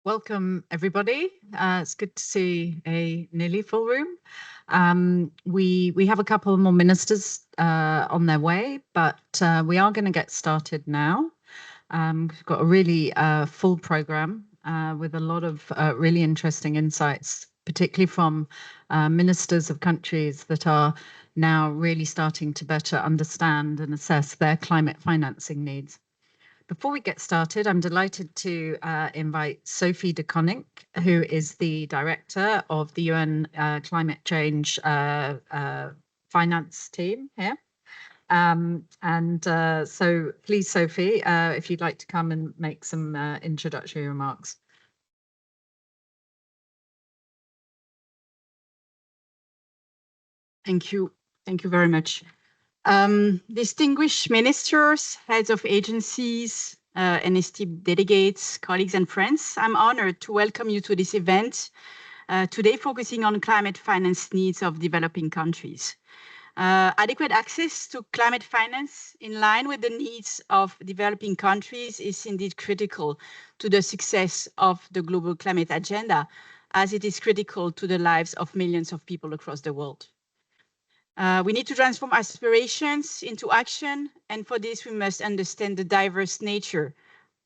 Welcome, everybody. It's good to see a nearly full room. We have a couple more ministers on their way, but we are going to get started now. We've got a really full program with a lot of really interesting insights, particularly from ministers of countries that are now really starting to better understand and assess their climate financing needs. Before we get started, I'm delighted to invite Sophie de Koninck, who is the director of the UN Climate Change Finance team here. So please, Sophie, if you'd like to come and make some introductory remarks. Thank you. Thank you very much. Distinguished ministers, heads of agencies, and esteemed delegates, colleagues and friends, I'm honored to welcome you to this event, today focusing on climate finance needs of developing countries. Adequate access to climate finance in line with the needs of developing countries is indeed critical to the success of the global climate agenda, as it is critical to the lives of millions of people across the world. We need to transform aspirations into action, and for this we must understand the diverse nature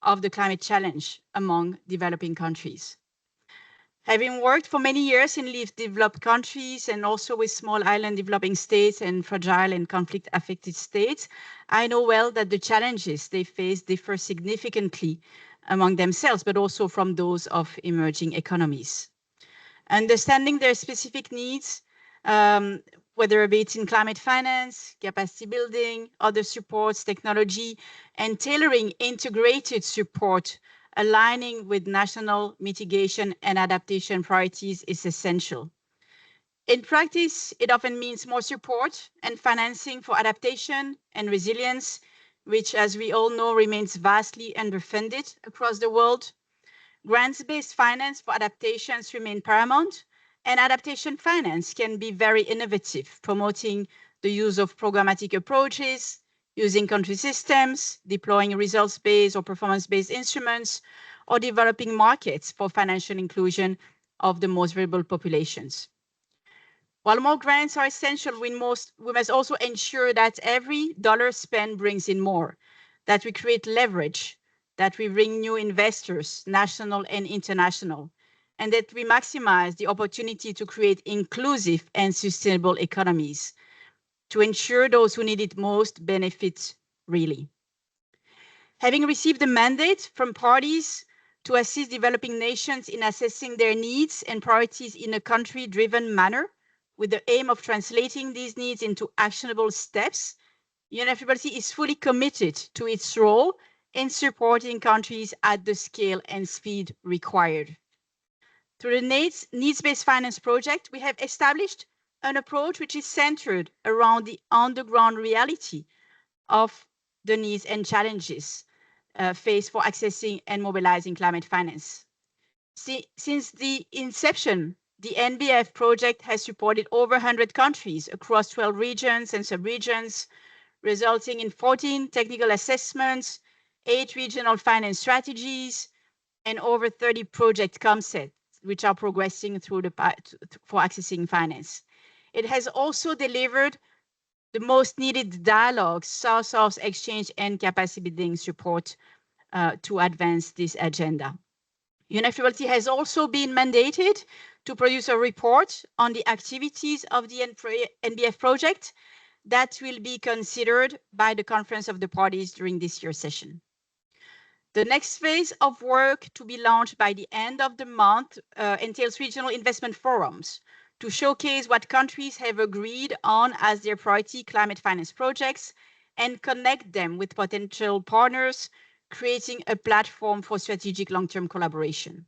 of the climate challenge among developing countries. Having worked for many years in least developed countries and also with small island developing states and fragile and conflict-affected states, I know well that the challenges they face differ significantly among themselves, but also from those of emerging economies. Understanding their specific needs, whether it's in climate finance, capacity building, other supports, technology, and tailoring integrated support aligning with national mitigation and adaptation priorities is essential. In practice, it often means more support and financing for adaptation and resilience, which, as we all know, remains vastly underfunded across the world. Grants-based finance for adaptations remain paramount, and adaptation finance can be very innovative, promoting the use of programmatic approaches, using country systems, deploying results-based or performance-based instruments, or developing markets for financial inclusion of the most vulnerable populations. While more grants are essential, we must also ensure that every dollar spent brings in more, that we create leverage, that we bring new investors, national and international, and that we maximize the opportunity to create inclusive and sustainable economies to ensure those who need it most benefit really. Having received the mandate from parties to assist developing nations in assessing their needs and priorities in a country-driven manner, with the aim of translating these needs into actionable steps, UNFCCC is fully committed to its role in supporting countries at the scale and speed required. Through the Needs-Based Finance project, we have established an approach which is centered around the on-the-ground reality of the needs and challenges faced for accessing and mobilizing climate finance. Since the inception, the NBF project has supported over 100 countries across 12 regions and sub-regions, resulting in 14 technical assessments, 8 regional finance strategies, and over 30 project concepts, which are progressing through for accessing finance. It has also delivered the most needed dialogue, South-South exchange, and capacity building support to advance this agenda. UNFCCC has also been mandated to produce a report on the activities of the NBF project that will be considered by the Conference of the Parties during this year's session. The next phase of work to be launched by the end of the month entails regional investment forums to showcase what countries have agreed on as their priority climate finance projects and connect them with potential partners, creating a platform for strategic long-term collaboration.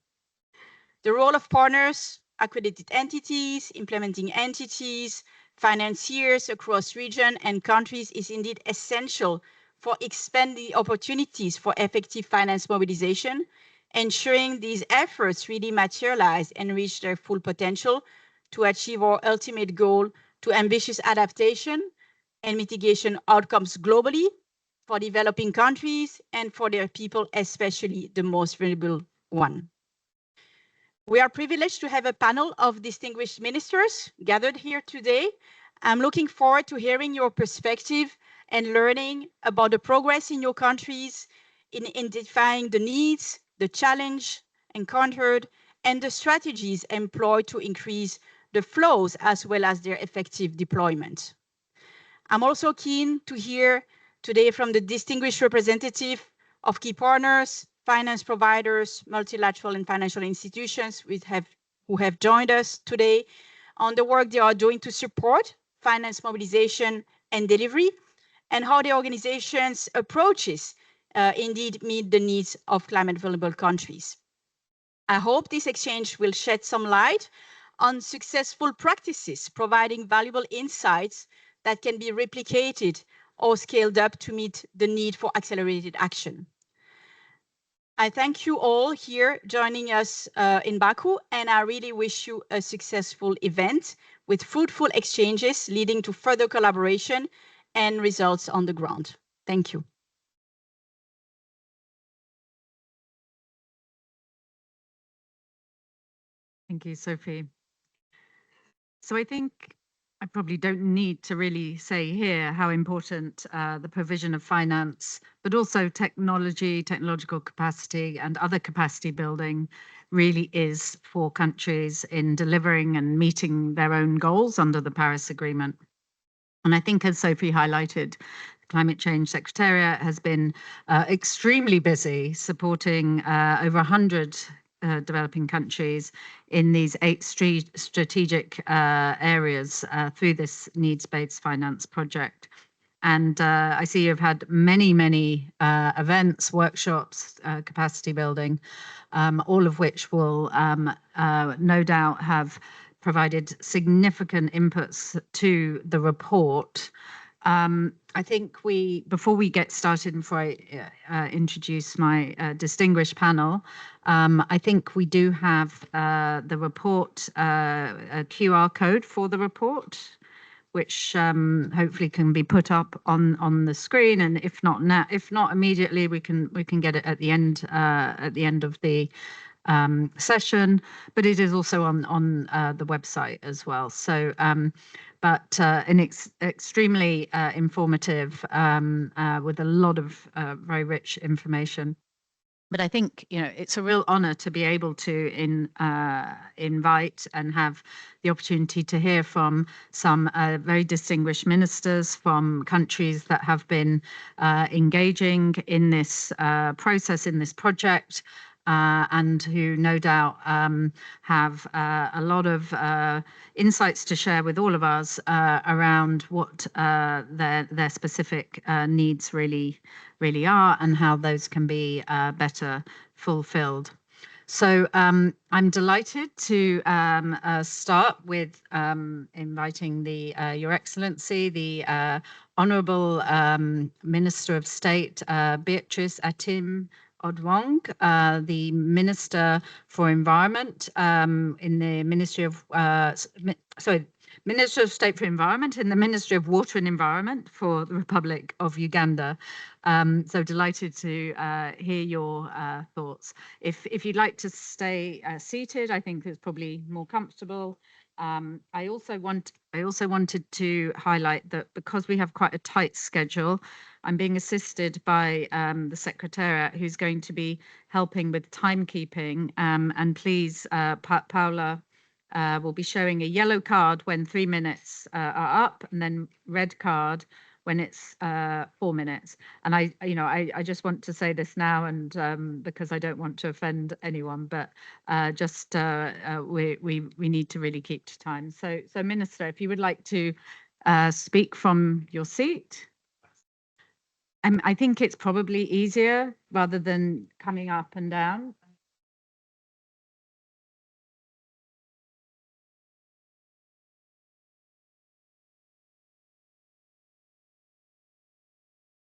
The role of partners, accredited entities, implementing entities, financiers across regions and countries is indeed essential for expanding opportunities for effective finance mobilization, ensuring these efforts really materialize and reach their full potential to achieve our ultimate goal to ambitious adaptation and mitigation outcomes globally for developing countries and for their people, especially the most vulnerable one. We are privileged to have a panel of distinguished ministers gathered here today. I'm looking forward to hearing your perspective and learning about the progress in your countries in identifying the needs, the challenge encountered, and the strategies employed to increase the flows as well as their effective deployment. I'm also keen to hear today from the distinguished representative of key partners, finance providers, multilateral and financial institutions who have joined us today on the work they are doing to support finance mobilization and delivery, and how the organization's approaches indeed meet the needs of climate vulnerable countries. I hope this exchange will shed some light on successful practices, providing valuable insights that can be replicated or scaled up to meet the need for accelerated action. I thank you all here joining us in Baku, and I really wish you a successful event with fruitful exchanges leading to further collaboration and results on the ground. Thank you. Thank you, Sophie. So I think I probably don't need to really say here how important the provision of finance, but also technology, technological capacity, and other capacity building really is for countries in delivering and meeting their own goals under the Paris Agreement. And I think, as Sophie highlighted, the Climate Change Secretariat has been extremely busy supporting over 100 developing countries in these 8 strategic areas through this needs-based finance project. And I see you've had many events, workshops, capacity building, all of which will no doubt have provided significant inputs to the report. I think before we get started, and before I introduce my distinguished panel, I think we do have the report, a QR code for the report, which hopefully can be put up on the screen, and if not immediately, we can get it at the end of the session, but it is also on the website as well. So, but an extremely informative with a lot of very rich information. But I think, you know, it's a real honor to be able to invite and have the opportunity to hear from some very distinguished ministers from countries that have been engaging in this process, in this project, and who no doubt have a lot of insights to share with all of us around what their specific needs really are and how those can be better fulfilled. So I'm delighted to start with inviting Your Excellency, the Honourable Minister of State, Beatrice Atim Odwong, the Minister for Environment in the Ministry of, Minister of State for Environment in the Ministry of Water and Environment for the Republic of Uganda. So delighted to hear your thoughts. If you'd like to stay seated, I think it's probably more comfortable. I also wanted to highlight that because we have quite a tight schedule, I'm being assisted by the Secretariat, who's going to be helping with timekeeping. And please, Paula will be showing a yellow card when 3 minutes are up, and then red card when it's 4 minutes. And I just want to say this now, and because I don't want to offend anyone, but we need to really keep to time. So Minister, if you would like to speak from your seat. I think it's probably easier rather than coming up and down.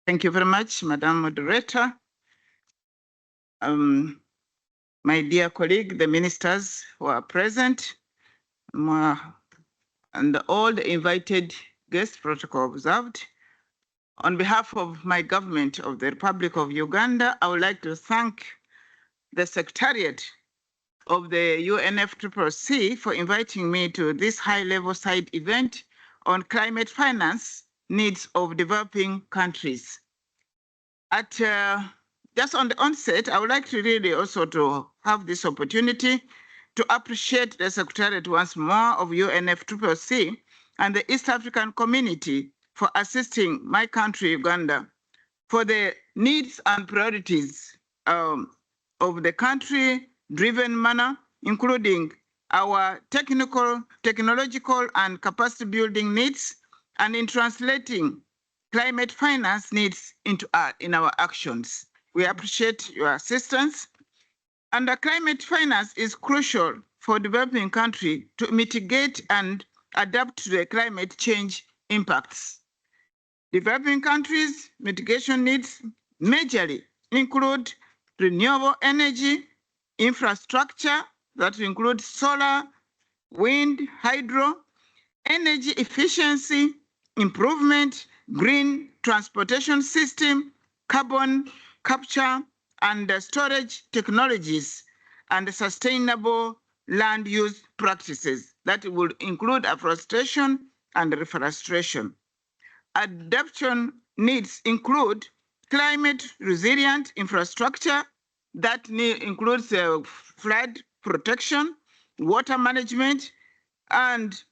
Thank you very much, Madam Moderator. My dear colleague, the ministers who are present, and all the invited guests, protocol observed. On behalf of my government of the Republic of Uganda, I would like to thank the Secretariat of the UNFCCC for inviting me to this high-level side event on climate finance needs of developing countries. Just on the onset, I would like to really also to have this opportunity to appreciate the Secretariat once more of UNFCCC and the East African community for assisting my country, Uganda, for the needs and priorities of the country-driven manner, including our technological and capacity building needs, and in translating climate finance needs into in our actions. We appreciate your assistance. And the climate finance is crucial for developing countries to mitigate and adapt to the climate change impacts. Developing countries' mitigation needs majorly include renewable energy, infrastructure that includes solar, wind, hydro, energy efficiency, improvement, green transportation system, carbon capture and storage technologies, and sustainable land use practices that will include afforestation and reforestation. Adaptation needs include climate resilient infrastructure that includes flood protection, water management, and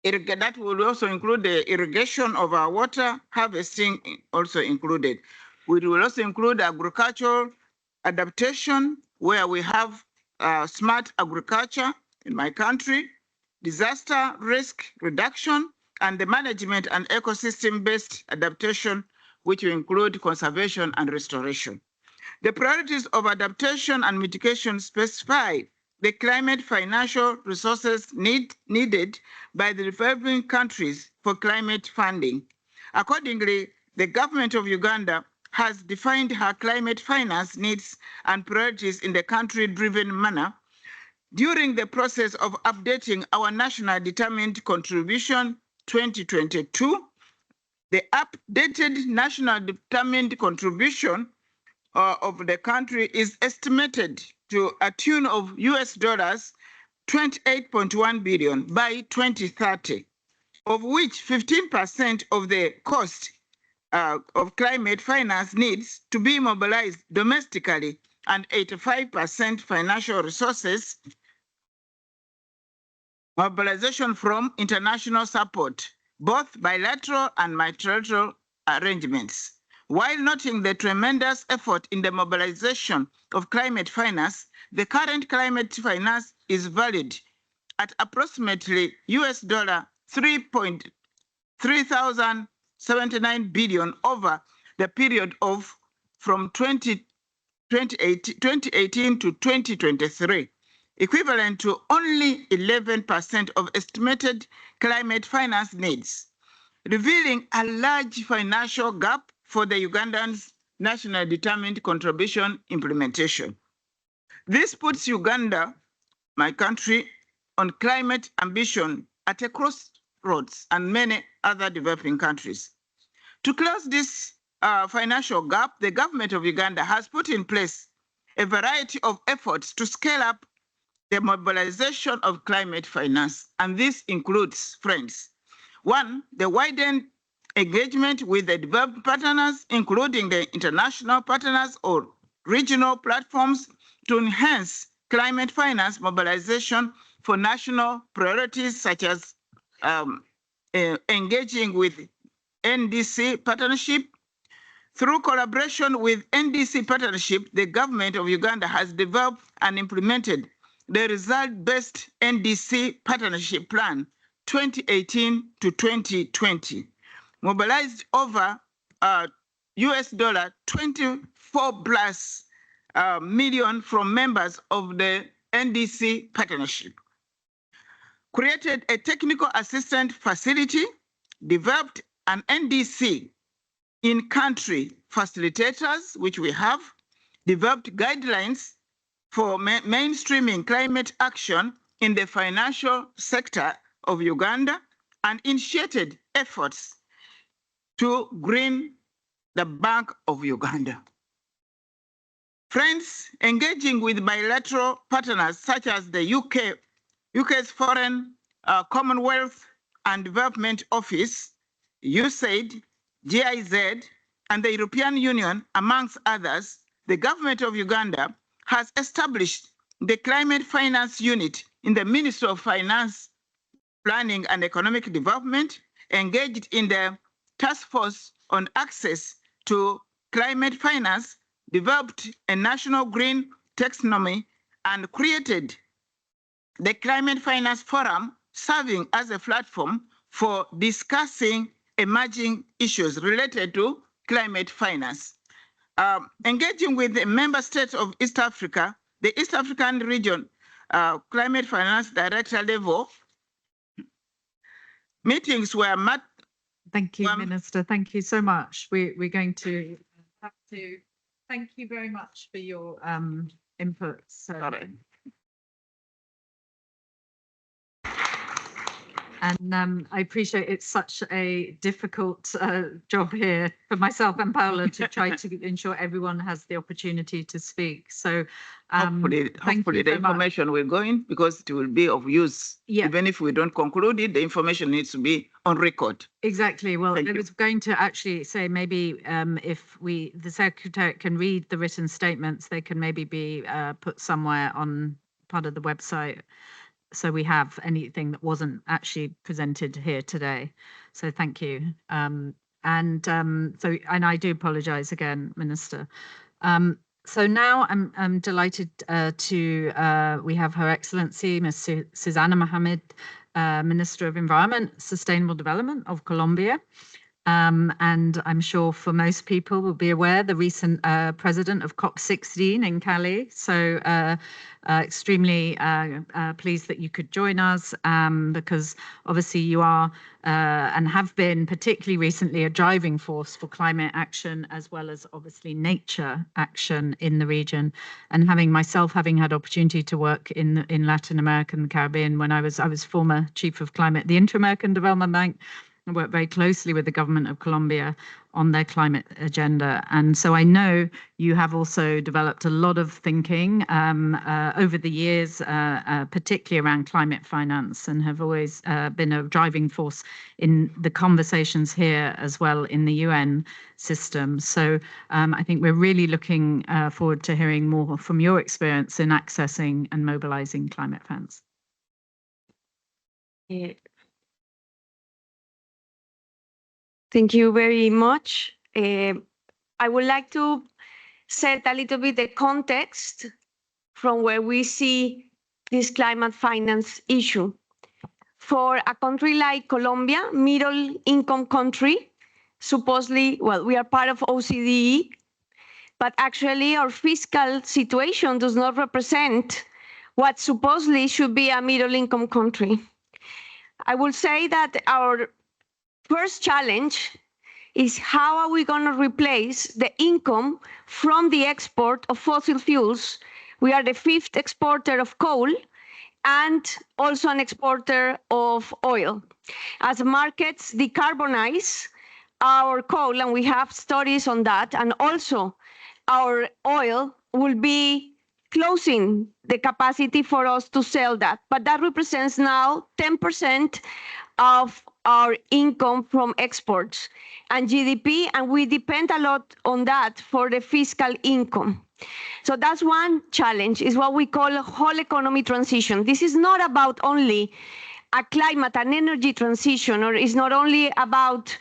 that will also include the irrigation of our water, harvesting also included. We will also include agricultural adaptation, where we have smart agriculture in my country, disaster risk reduction, and the management and ecosystem-based adaptation, which will include conservation and restoration. The priorities of adaptation and mitigation specify the climate financial resources needed by the developing countries for climate funding. Accordingly, the government of Uganda has defined her climate finance needs and priorities in the country-driven manner. During the process of updating our National Determined Contribution 2022, the updated National Determined Contribution of the country is estimated to a tune of US dollars 28.1 billion by 2030, of which 15% of the cost of climate finance needs to be mobilized domestically and 85% financial resources mobilization from international support, both bilateral and multilateral arrangements. While noting the tremendous effort in the mobilization of climate finance, the current climate finance is valued at approximately US dollar 3,079 billion over the period of from 2018 to 2023, equivalent to only 11% of estimated climate finance needs, revealing a large financial gap for the Ugandan's National Determined Contribution implementation. This puts Uganda, my country, on climate ambition at a crossroads and many other developing countries. To close this financial gap, the government of Uganda has put in place a variety of efforts to scale up the mobilization of climate finance, and this includes, friends, one, the widened engagement with the developed partners, including the international partners or regional platforms, to enhance climate finance mobilization for national priorities, such as engaging with NDC partnership. Through collaboration with NDC partnership, the government of Uganda has developed and implemented the result-based NDC partnership plan 2018 to 2020, mobilized over US dollar 24 plus million from members of the NDC partnership, created a technical assistance facility, developed an NDC in-country facilitators, which we have, developed guidelines for mainstreaming climate action in the financial sector of Uganda, and initiated efforts to green the Bank of Uganda. Friends, engaging with bilateral partners such as the UK's Foreign Commonwealth and Development Office, USAID, GIZ, and the European Union, amongst others, the government of Uganda has established the Climate Finance Unit in the Ministry of Finance, Planning and Economic Development, engaged in the Task Force on Access to Climate Finance, developed a national green taxonomy, and created the Climate Finance Forum, serving as a platform for discussing emerging issues related to climate finance. Engaging with the member states of East Africa, the East African region climate finance director level meetings were met. Thank you, Minister. Thank you so much. We're going to have to thank you very much for your input. Sorry. And I appreciate it's such a difficult job here for myself and Paola to try to ensure everyone has the opportunity to speak. So hopefully the information will go in because it will be of use. Yeah. Even if we don't conclude it, the information needs to be on record. Exactly. Well, I was going to actually say maybe if the Secretariat can read the written statements, they can maybe be put somewhere on part of the website. So we have anything that wasn't actually presented here today. So thank you. And I do apologize again, Minister. So now I'm delighted we have Her Excellency, Ms. Susanna Mohammed, Minister of Environment, Sustainable Development of Colombia. And I'm sure for most people will be aware, the recent president of COP16 in Cali. So extremely pleased that you could join us because obviously you are and have been particularly recently a driving force for climate action as well as obviously nature action in the region. And having had opportunity to work in Latin America and the Caribbean when I was former chief of climate, the Inter-American Development Bank. I work very closely with the government of Colombia on their climate agenda. And so I know you have also developed a lot of thinking over the years, particularly around climate finance, and have always been a driving force in the conversations here as well in the UN system. So I think we're really looking forward to hearing more from your experience in accessing and mobilizing climate funds. Thank you very much. I would like to set a little bit the context from where we see this climate finance issue. For a country like Colombia, middle income country, supposedly, well, we are part of OCDE, but actually our fiscal situation does not represent what supposedly should be a middle income country. I will say that our first challenge is how are we going to replace the income from the export of fossil fuels? We are the 5th exporter of coal and also an exporter of oil. As markets decarbonize our coal, and we have studies on that, and also our oil will be closing the capacity for us to sell that. But that represents now 10% of our income from exports and GDP, and we depend a lot on that for the fiscal income. So that's one challenge, is what we call a whole economy transition. This is not about only a climate and energy transition, or is not only about,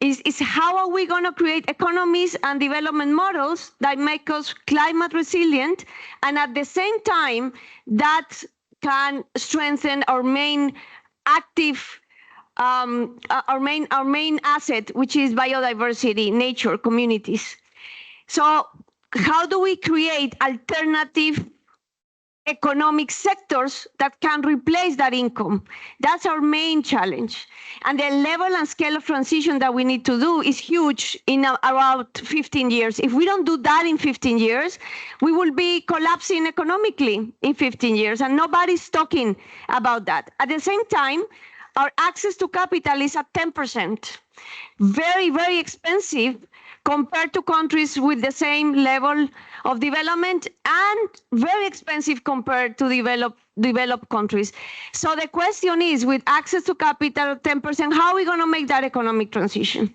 is how are we going to create economies and development models that make us climate resilient, and at the same time that can strengthen our main active our main asset, which is biodiversity, nature, communities. So how do we create alternative economic sectors that can replace that income? That's our main challenge. And the level and scale of transition that we need to do is huge in about 15 years. If we don't do that in 15 years, we will be collapsing economically in 15 years, and nobody's talking about that. At the same time, our access to capital is at 10%. Very, very expensive compared to countries with the same level of development and very expensive compared to developed countries. So the question is, with access to capital 10%, how are we going to make that economic transition?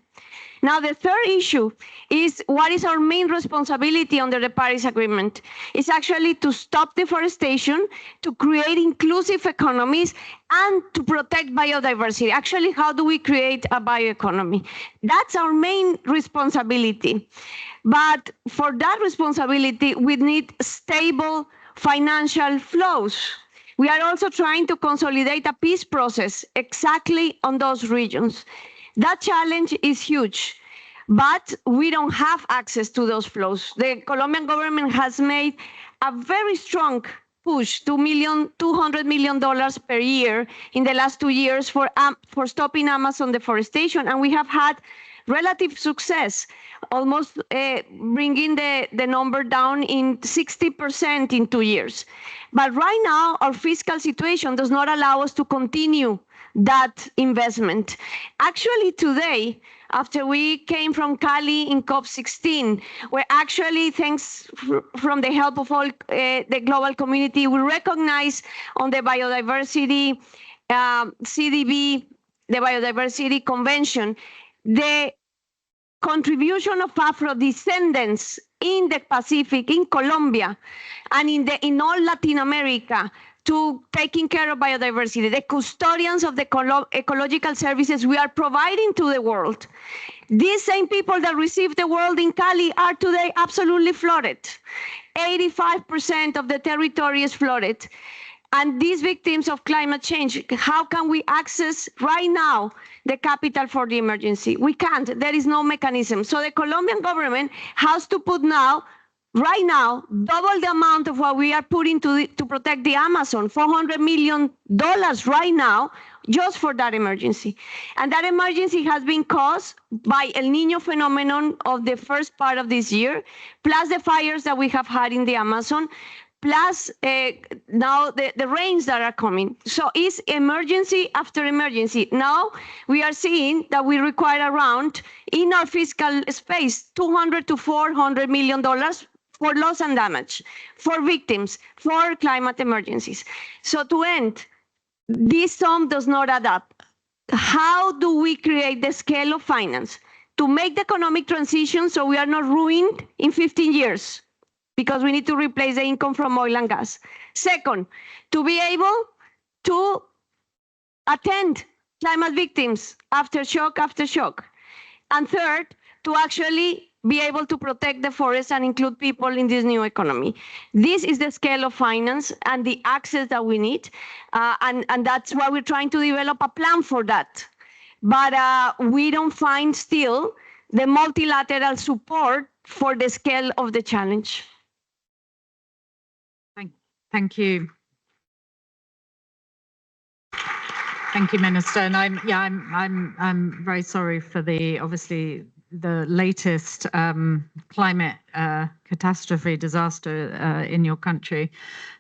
Now, the third issue is what is our main responsibility under the Paris Agreement? It's actually to stop deforestation, to create inclusive economies, and to protect biodiversity. Actually, how do we create a bioeconomy? That's our main responsibility. But for that responsibility, we need stable financial flows. We are also trying to consolidate a peace process exactly on those regions. That challenge is huge, but we don't have access to those flows. The Colombian government has made a very strong push, $200 million per year in the last 2 years for stopping Amazon deforestation, and we have had relative success, almost bringing the number down in 60% in 2 years. But right now, our fiscal situation does not allow us to continue that investment. Actually, today, after we came from Cali in COP16, where actually, thanks from the help of all the global community, we recognize on the biodiversity CDB, the Biodiversity Convention, the contribution of Afro-descendants in the Pacific, in Colombia, and in all Latin America, to taking care of biodiversity, the custodians of the ecological services we are providing to the world. These same people that received the world in Cali are today absolutely flooded. 85% of the territory is flooded. And these victims of climate change, how can we access right now the capital for the emergency? We can't. There is no mechanism. So the Colombian government has to put right now, double the amount of what we are putting to protect the Amazon, $400 million right now, just for that emergency. And that emergency has been caused by El Niño phenomenon of the first part of this year, plus the fires that we have had in the Amazon, plus now the rains that are coming. So it's emergency after emergency. Now we are seeing that we require around, in our fiscal space, $200 to $400 million for loss and damage, for victims, for climate emergencies. So to end, this sum does not add up. How do we create the scale of finance to make the economic transition so we are not ruined in 15 years? Because we need to replace the income from oil and gas. Second, to be able to attend climate victims after shock after shock. And third, to actually be able to protect the forest and include people in this new economy. This is the scale of finance and the access that we need. And that's why we're trying to develop a plan for that. But we don't find still the multilateral support for the scale of the challenge. Thank you. Thank you, Minister. And I'm very sorry for obviously the latest climate catastrophe disaster in your country.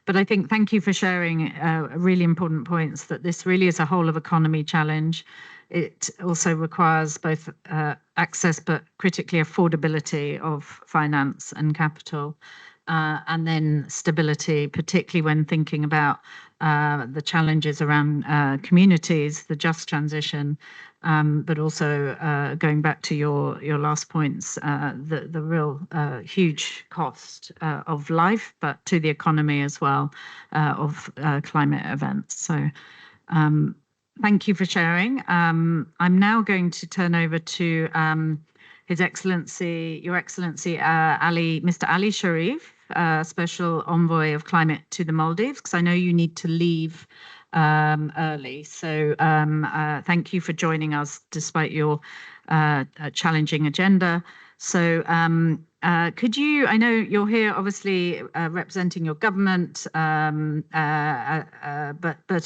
But I think thank you for sharing really important points, that this really is a whole of economy challenge. It also requires both access, but critically affordability of finance and capital. And then stability, particularly when thinking about the challenges around communities, the just transition, but also going back to your last points, the real huge cost of life, but to the economy as well, of climate events. So thank you for sharing. I'm now going to turn over to His Excellency, Your Excellency, Mr. Ali Sharif, Special Envoy of Climate to the Maldives, because I know you need to leave early. So thank you for joining us despite your challenging agenda. So could you, I know you're here obviously representing your government, but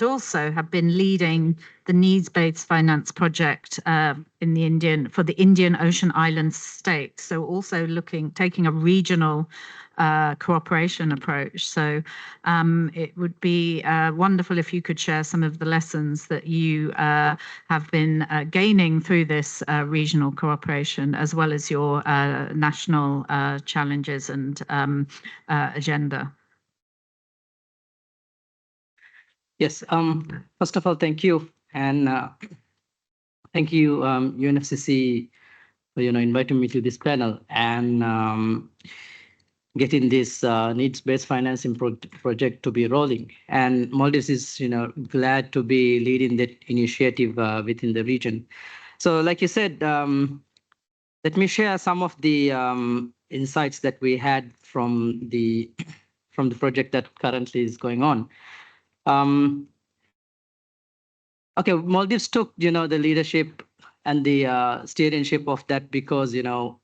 also have been leading the needs-based finance project in the for the Indian Ocean Islands state. So also taking a regional cooperation approach. So it would be wonderful if you could share some of the lessons that you have been gaining through this regional cooperation, as well as your national international challenges and agenda. Yes. First of all, thank you, and thank you, UNFCCC, for inviting me to this panel and getting this needs-based financing project to be rolling. And Maldives is glad to be leading that initiative within the region. So, like you said, let me share some of the insights that we had from the project that currently is going on. Okay, Maldives took the leadership and the steeringship of that because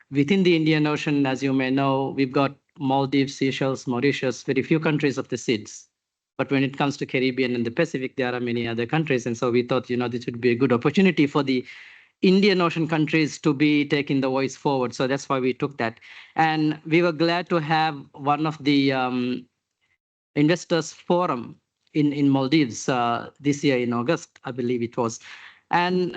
within the Indian Ocean, as you may know, we've got Maldives, Seychelles, Mauritius, very few countries of the SIDS. But when it comes to Caribbean and the Pacific, there are many other countries, and so we thought this would be a good opportunity for the Indian Ocean countries to be taking the voice forward. So that's why we took that, and we were glad to have one of the investors forum in Maldives this year in August, I believe it was. And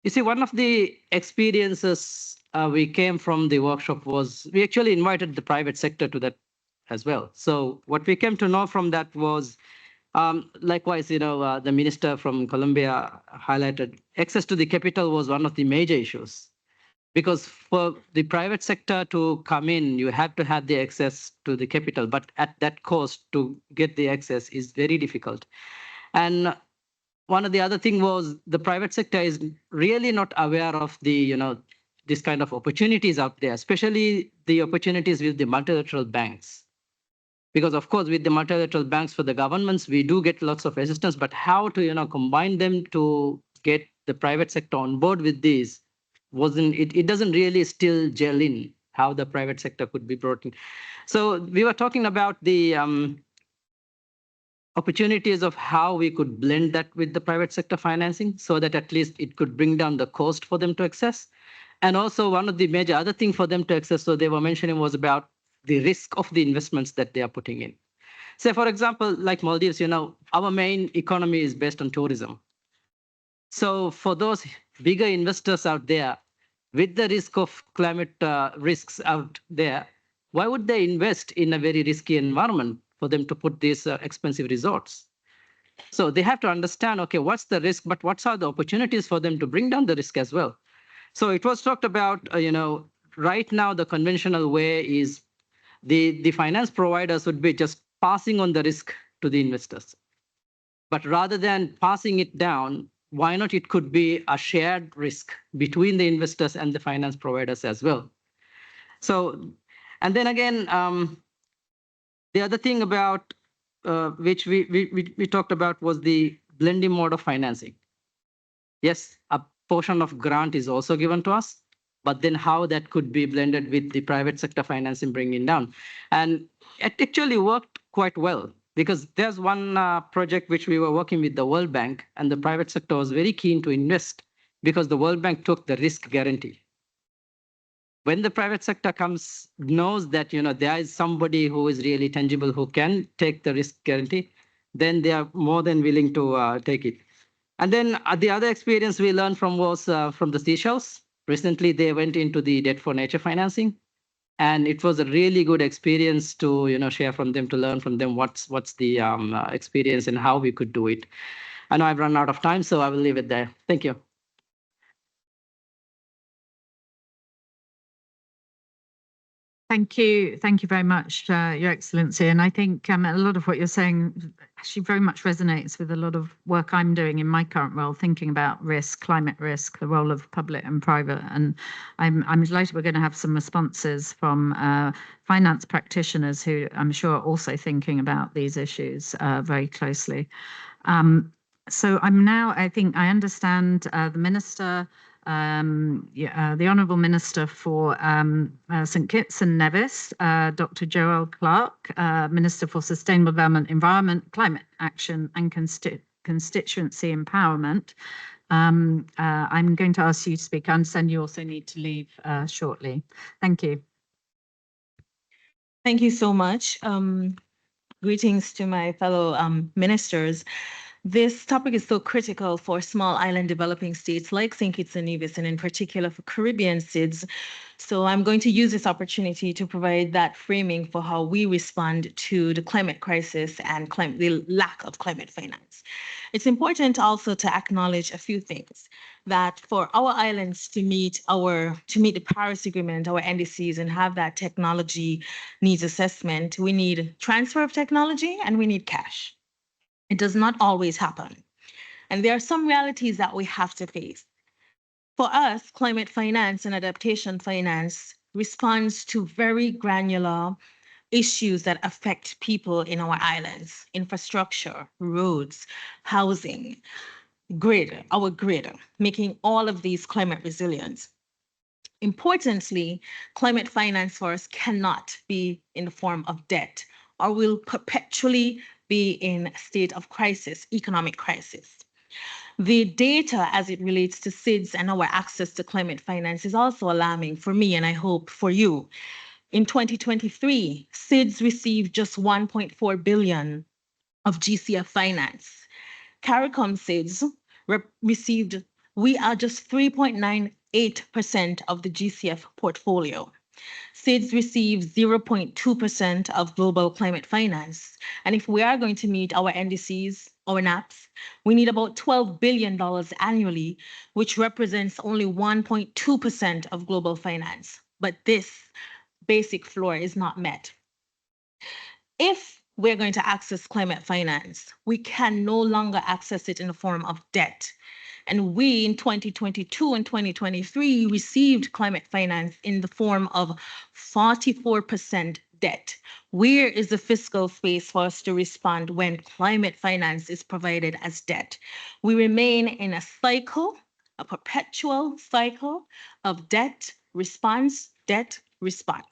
you see, one of the experiences we came from the workshop was we actually invited the private sector to that as well. So what we came to know from that was, likewise, the minister from Colombia highlighted access to the capital was one of the major issues. Because for the private sector to come in, you have to have the access to the capital, but at that cost to get the access is very difficult. And one of the other thing was the private sector is really not aware of the, this kind of opportunities out there, especially the opportunities with the multilateral banks. Because of course, with the multilateral banks for the governments, we do get lots of assistance, but how to, combine them to get the private sector on board with these it doesn't really still gel in how the private sector could be brought in. So we were talking about the opportunities of how we could blend that with the private sector financing so that at least it could bring down the cost for them to access. And also one of the major other thing for them to access, so they were mentioning, was about the risk of the investments that they are putting in. Say, for example, like Maldives, our main economy is based on tourism. So for those bigger investors out there, with the risk of climate risks out there, why would they invest in a very risky environment for them to put these expensive resorts? So they have to understand, okay, what's the risk, but what are the opportunities for them to bring down the risk as well? So it was talked about, right now the conventional way is the finance providers would be just passing on the risk to the investors. But rather than passing it down, why not it could be a shared risk between the investors and the finance providers as well. So, and then again, the other thing about which we talked about was the blending mode of financing. Yes, a portion of grant is also given to us, but then how that could be blended with the private sector financing bringing down. And it actually worked quite well. Because there's one project which we were working with the World Bank, and the private sector was very keen to invest because the World Bank took the risk guarantee. When the private sector knows that there is somebody who is really tangible who can take the risk guarantee, then they are more than willing to take it. And then the other experience we learned from was from the Seychelles. Recently, they went into the debt for nature financing. And it was a really good experience to share from them, to learn from them what's the experience and how we could do it. I know I've run out of time, so I will leave it there. Thank you. Thank you very much, Your Excellency. And I think a lot of what you're saying actually very much resonates with a lot of work I'm doing in my current role, thinking about risk, climate risk, the role of public and private. And I'm delighted we're going to have some responses from finance practitioners who I'm sure are also thinking about these issues very closely. So I think I understand the Minister, the Honourable Minister for St Kitts and Nevis, Dr. Joel Clark, Minister for Sustainable Development, Environment, Climate Action and Constituency Empowerment. I'm going to ask you to speak. I understand you also need to leave shortly. Thank you. Thank you so much. Greetings to my fellow ministers. This topic is so critical for small island developing states like St. Kitts and Nevis, and in particular for Caribbean SIDS. So I'm going to use this opportunity to provide that framing for how we respond to the climate crisis and the lack of climate finance. It's important also to acknowledge a few things, that for our islands to meet the Paris Agreement, our NDCs, and have that technology needs assessment, we need transfer of technology and we need cash. It does not always happen. And there are some realities that we have to face. For us, climate finance and adaptation finance responds to very granular issues that affect people in our islands: infrastructure, roads, housing, our grid, making all of these climate resilient. Importantly, climate finance for us cannot be in the form of debt, or will perpetually be in a state of crisis, economic crisis. The data as it relates to SIDS and our access to climate finance is also alarming for me, and I hope for you. In 2023, SIDS received just 1.4 billion of GCF finance. CARICOM SIDS received, we are just 3.98% of the GCF portfolio. SIDS receives 0.2% of global climate finance. And if we are going to meet our NDCs, our NAPs, we need about $12 billion annually, which represents only 1.2% of global finance. But this basic floor is not met. If we're going to access climate finance, we can no longer access it in the form of debt. And we, in 2022 and 2023, received climate finance in the form of 44% debt. Where is the fiscal space for us to respond when climate finance is provided as debt? We remain in a cycle, a perpetual cycle of debt, response, debt, response.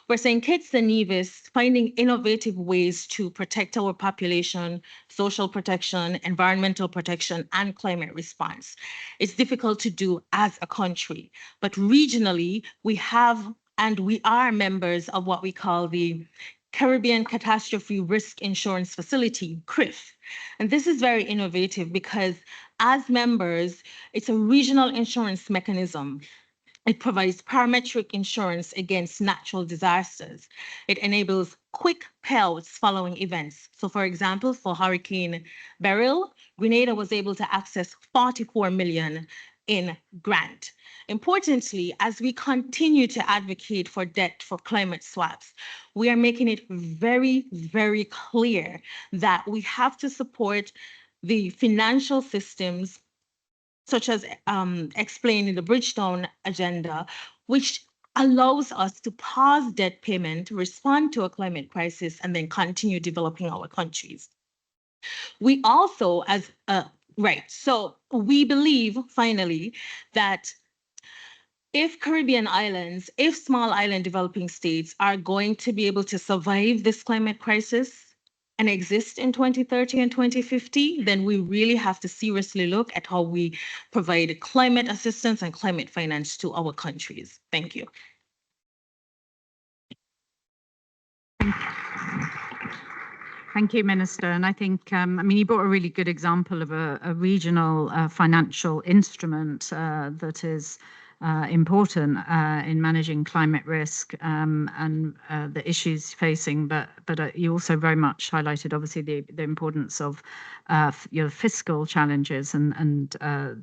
For St. Kitts and Nevis, finding innovative ways to protect our population, social protection, environmental protection, and climate response. It's difficult to do as a country, but regionally, we have and we are members of what we call the Caribbean Catastrophe Risk Insurance Facility, CRIF. And this is very innovative because as members, it's a regional insurance mechanism. It provides parametric insurance against natural disasters. It enables quick payouts following events. So for example, for Hurricane Beryl, Grenada was able to access 44 million in grant. Importantly, as we continue to advocate for debt for climate swaps, we are making it very, very clear that we have to support the financial systems such as explained in the Bridgetown agenda, which allows us to pause debt payment, respond to a climate crisis, and then continue developing our countries. We also, so we believe finally that if Caribbean islands, if small island developing states are going to be able to survive this climate crisis and exist in 2030 and 2050, then we really have to seriously look at how we provide climate assistance and climate finance to our countries. Thank you. Thank you, Minister. And I think, you brought a really good example of a regional financial instrument that is important in managing climate risk and the issues facing, but you also very much highlighted obviously the importance of your fiscal challenges and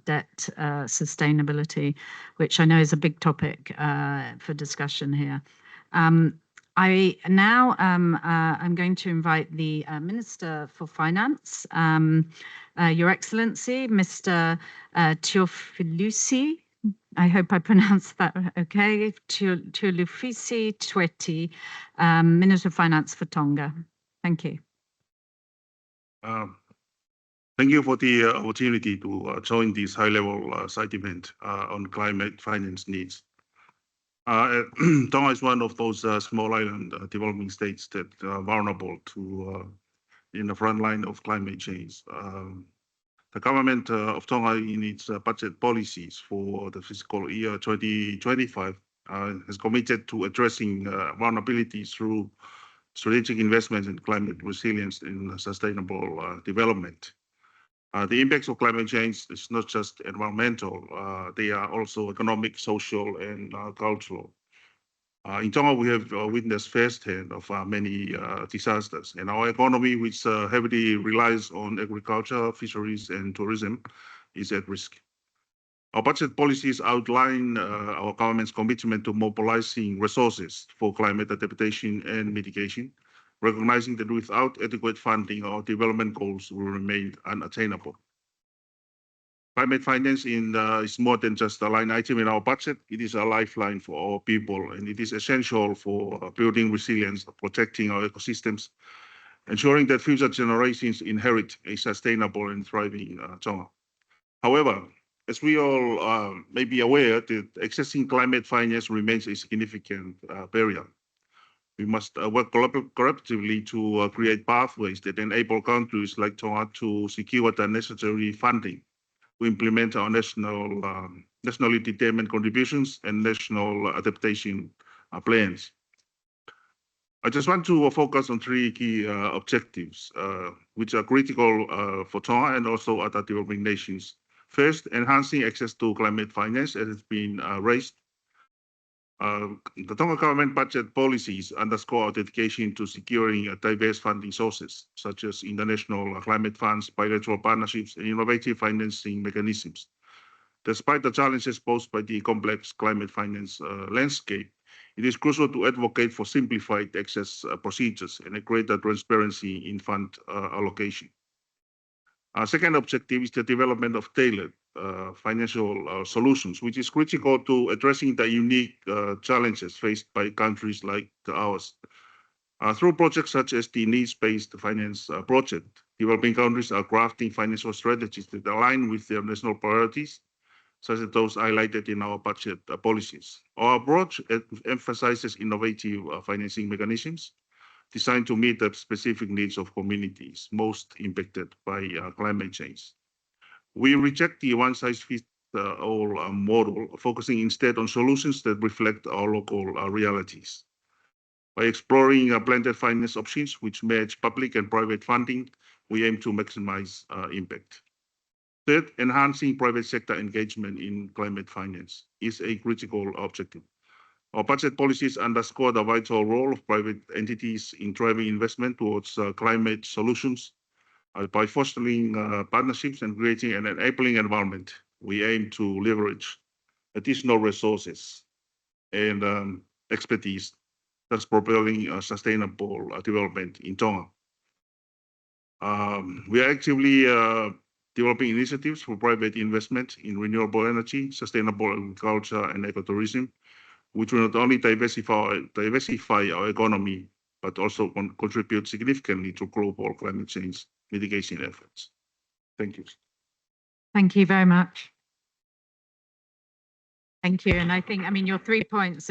debt sustainability, which I know is a big topic for discussion here. I now I'm going to invite the Minister for Finance, Your Excellency, Mr. Teofilusi. I hope I pronounced that okay. Teolufisi Tweti, Minister of Finance for Tonga. Thank you. Thank you for the opportunity to join this high-level side event on climate finance needs. Tonga is one of those small island developing states that are vulnerable to in the front line of climate change. The government of Tonga, in its budget policies for the fiscal year 2025, has committed to addressing vulnerabilities through strategic investments in climate resilience and sustainable development. The impacts of climate change is not just environmental, they are also economic, social, and cultural. In Tonga, we have witnessed firsthand of many disasters, and our economy, which heavily relies on agriculture, fisheries, and tourism, is at risk. Our budget policies outline our government's commitment to mobilizing resources for climate adaptation and mitigation, recognizing that without adequate funding, our development goals will remain unattainable. Climate finance is more than just a line item in our budget. It is a lifeline for our people, and it is essential for building resilience, protecting our ecosystems, ensuring that future generations inherit a sustainable and thriving Tonga. However, as we all may be aware, that accessing climate finance remains a significant barrier. We must work collaboratively to create pathways that enable countries like Tonga to secure the necessary funding to implement our nationally determined contributions and national adaptation plans. I just want to focus on three key objectives, which are critical for Tonga and also other developing nations. First, enhancing access to climate finance, as has been raised. The Tonga government budget policies underscore our dedication to securing diverse funding sources, such as international climate funds, bilateral partnerships, and innovative financing mechanisms. Despite the challenges posed by the complex climate finance landscape, it is crucial to advocate for simplified access procedures and a greater transparency in fund allocation. Our second objective is the development of tailored financial solutions, which is critical to addressing the unique challenges faced by countries like ours. Through projects such as the needs-based finance project, developing countries are crafting financial strategies that align with their national priorities, such as those highlighted in our budget policies. Our approach emphasizes innovative financing mechanisms designed to meet the specific needs of communities most impacted by climate change. We reject the one-size-fits-all model, focusing instead on solutions that reflect our local realities. By exploring blended finance options which match public and private funding, we aim to maximize impact. Third, enhancing private sector engagement in climate finance is a critical objective. Our budget policies underscore the vital role of private entities in driving investment towards climate solutions. By fostering partnerships and creating an enabling environment, we aim to leverage additional resources and expertise, thus propelling sustainable development in Tonga. We are actively developing initiatives for private investment in renewable energy, sustainable agriculture, and ecotourism, which will not only diversify our economy, but also contribute significantly to global climate change mitigation efforts. Thank you. Thank you very much. Thank you. And I think, your 3 points,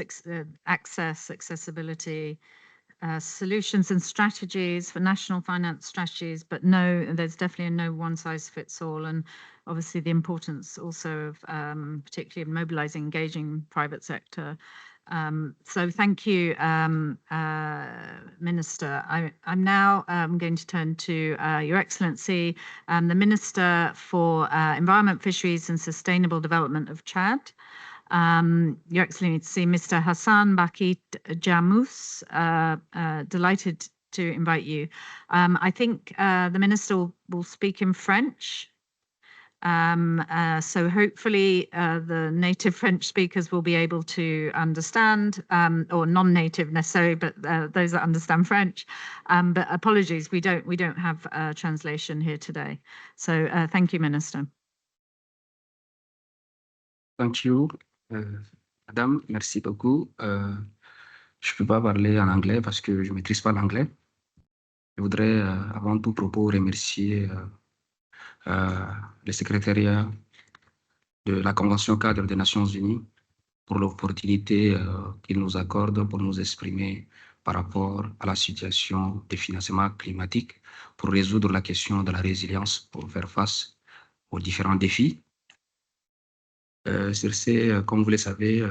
accessibility, solutions and strategies for national finance strategies, but there's definitely no one size fits all. And obviously the importance also of particularly mobilizing, engaging private sector. So thank you, Minister. I'm now going to turn to Your Excellency, the Minister for Environment, Fisheries and Sustainable Development of Chad. Your Excellency, Mr. Hassan Bakit Jamous, delighted to invite you. I think the Minister will speak in French. So hopefully the native French speakers will be able to understand, or non-native necessarily, but those that understand French. But apologies, we don't have translation here today. So thank you, Minister. Thank you, Madame. Merci beaucoup. Je ne peux pas parler en anglais parce que je ne maîtrise pas l'anglais. Je voudrais avant tout propos remercier le Secretariat de la Convention cadre des Nations Unies pour l'opportunité qu'il nous accorde pour nous exprimer par rapport à la situation des financements climatiques pour résoudre la question de la résilience pour faire face aux différents défis. Comme vous le savez,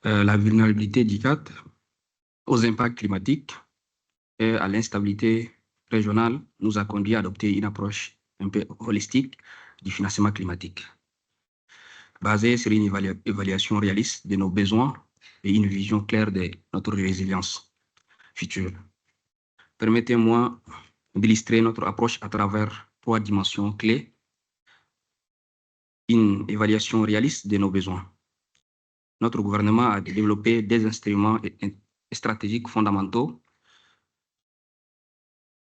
la vulnérabilité du cadre aux impacts climatiques et à l'instabilité régionale nous a conduit à adopter une approche un peu holistique du financement climatique, basée sur une évaluation réaliste de nos besoins et une vision claire de notre résilience future. Permettez-moi d'illustrer notre approche à travers 3 dimensions clés. Une évaluation réaliste de nos besoins. Notre gouvernement a développé des instruments stratégiques fondamentaux.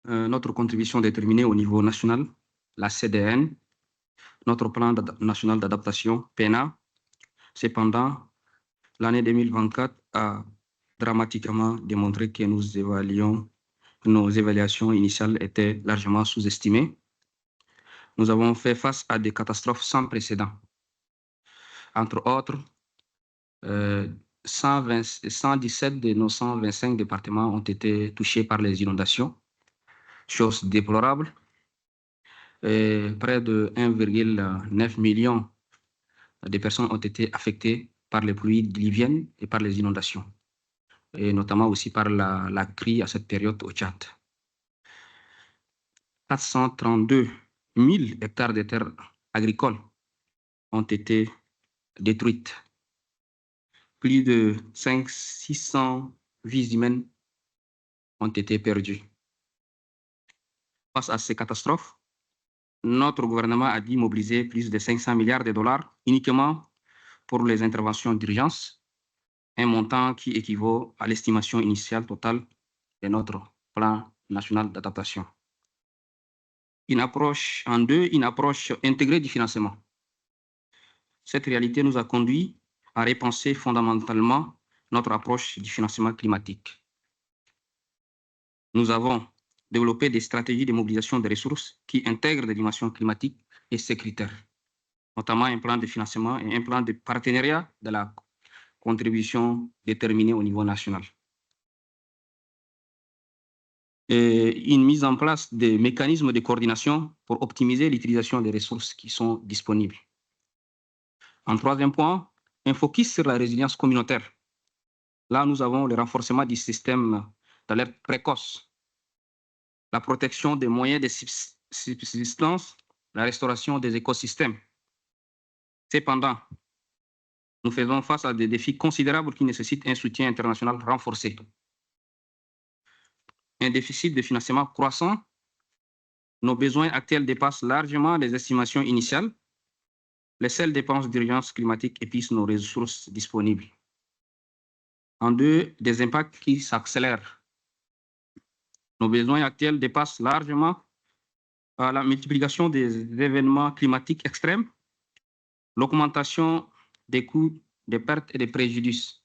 Notre contribution déterminée au niveau national, la CDN, notre plan national d'adaptation, PNA. Cependant, l'année 2024 a dramatiquement démontré que nos évaluations initiales étaient largement sous-estimées. Nous avons fait face à des catastrophes sans précédent. Entre autres, 117 de nos 125 départements ont été touchés par les inondations, chose déplorable. Près de 1,9 million de personnes ont été affectées par les pluies diluviennes et par les inondations, et notamment aussi par la crue à cette période au Tchad. 432 000 hectares de terres agricoles ont été détruites. Plus de 600 vies humaines ont été perdues. Face à ces catastrophes, notre gouvernement a dû mobiliser plus de 500 milliards de dollars uniquement pour les interventions d'urgence, un montant qui équivaut à l'estimation initiale totale de notre plan national d'adaptation. Une approche intégrée du financement. Cette réalité nous a conduit à repenser fondamentalement notre approche du financement climatique. Nous avons développer des stratégies de mobilisation des ressources qui intègrent des dimensions climatiques et sécuritaires, notamment un plan de financement et un plan de partenariat de la contribution déterminée au niveau national. Et une mise en place de mécanismes de coordination pour optimiser l'utilisation des ressources qui sont disponibles. En 3e point, un focus sur la résilience communautaire. Là, nous avons le renforcement du système d'alerte précoce, la protection des moyens de subsistance, la restauration des écosystèmes. Cependant, nous faisons face à des défis considérables qui nécessitent un soutien international renforcé. Un déficit de financement croissant, nos besoins actuels dépassent largement les estimations initiales. Les seules dépenses d'urgence climatique épuisent nos ressources disponibles. En 2, des impacts qui s'accélèrent. Nos besoins actuels dépassent largement la multiplication des événements climatiques extrêmes, l'augmentation des coûts, des pertes et des préjudices.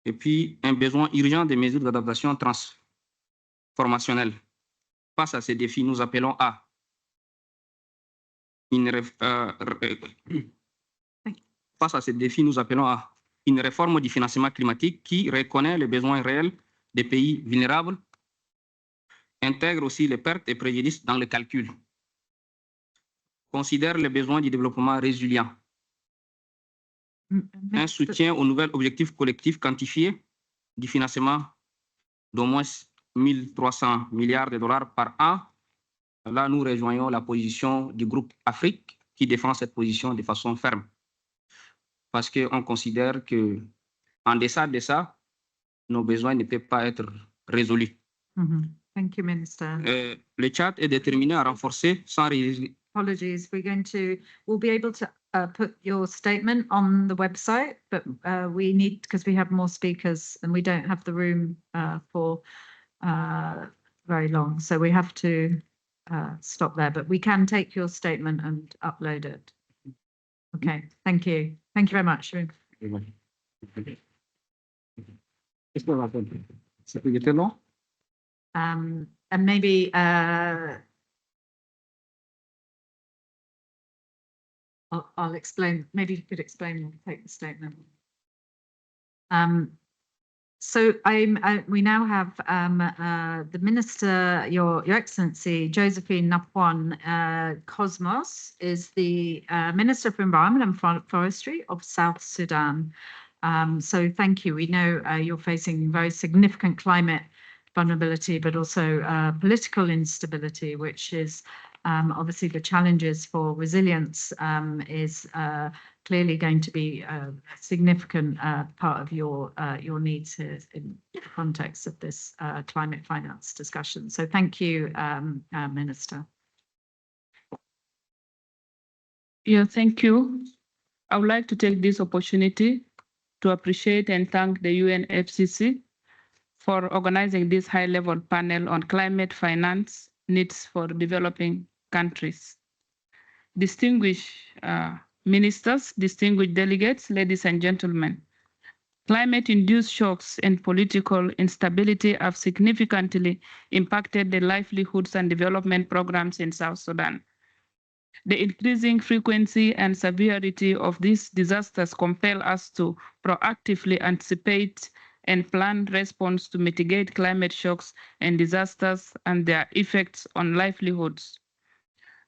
Et puis, un besoin urgent de mesures d'adaptation transformationnelles. Face à ces défis, nous appelons à une réforme du financement climatique qui reconnaît les besoins réels des pays vulnérables, intègre aussi les pertes et préjudices dans le calcul, considère les besoins du développement résilient, un soutien aux nouveaux objectifs collectifs quantifiés du financement d'au moins 1 300 milliards de dollars par an. Là, nous rejoignons la position du groupe Afrique qui défend cette position de façon ferme. Parce qu'on considère qu'en deçà de ça, nos besoins ne peuvent pas être résolus. Thank you, Minister. Le Tchad est déterminé à renforcer sans Apologies, we'll be able to put your statement on the website, but we need, because we have more speakers and we don't have the room for very long. So we have to stop there, but we can take your statement and upload it. Okay, thank you. Thank you very much. And maybe I'll explain. Maybe you could explain and take the statement. So we now have the Minister, Your Excellency, Josephine Napuan Cosmos, is the Minister for Environment and Forestry of South Sudan. So thank you. We know you're facing very significant climate vulnerability, but also political instability, which is obviously the challenges for resilience is clearly going to be a significant part of your needs here in the context of this climate finance discussion. So thank you, Minister. Yeah, thank you. I would like to take this opportunity to appreciate and thank the UNFCCC for organizing this high-level panel on climate finance needs for developing countries. Distinguished ministers, distinguished delegates, ladies and gentlemen, climate-induced shocks and political instability have significantly impacted the livelihoods and development programs in South Sudan. The increasing frequency and severity of these disasters compel us to proactively anticipate and plan response to mitigate climate shocks and disasters and their effects on livelihoods.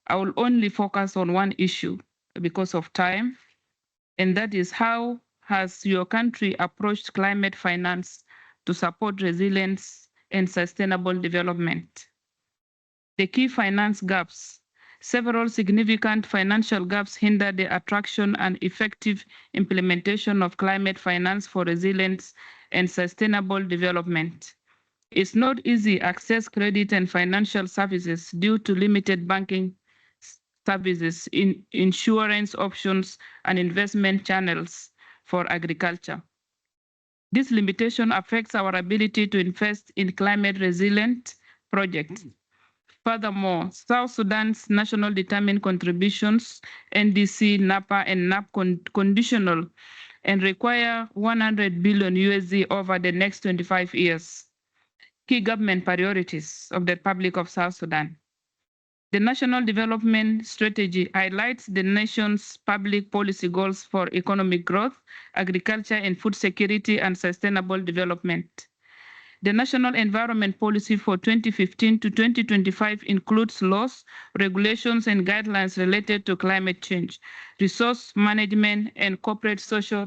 I will only focus on one issue because of time, and that is how has your country approached climate finance to support resilience and sustainable development? The key finance gaps. Several significant financial gaps hinder the attraction and effective implementation of climate finance for resilience and sustainable development. It's not easy to access credit and financial services due to limited banking services, insurance options, and investment channels for agriculture. This limitation affects our ability to invest in climate resilient projects. Furthermore, South Sudan's national determined contributions, NDC, NAPA, and NAP conditional and require 100 billion USD over the next 25 years. Key government priorities of the Republic of South Sudan. The National Development Strategy highlights the nation's public policy goals for economic growth, agriculture and food security, and sustainable development. The National Environment Policy for 2015 to 2025 includes laws, regulations, and guidelines related to climate change, resource management, and corporate social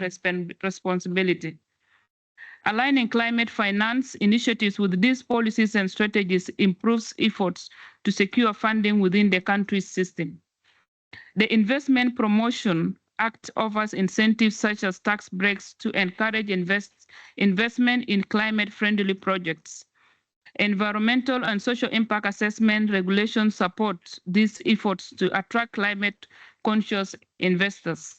responsibility. Aligning climate finance initiatives with these policies and strategies improves efforts to secure funding within the country's system. The Investment Promotion Act offers incentives such as tax breaks to encourage investment in climate-friendly projects. Environmental and social impact assessment regulations support these efforts to attract climate-conscious investors.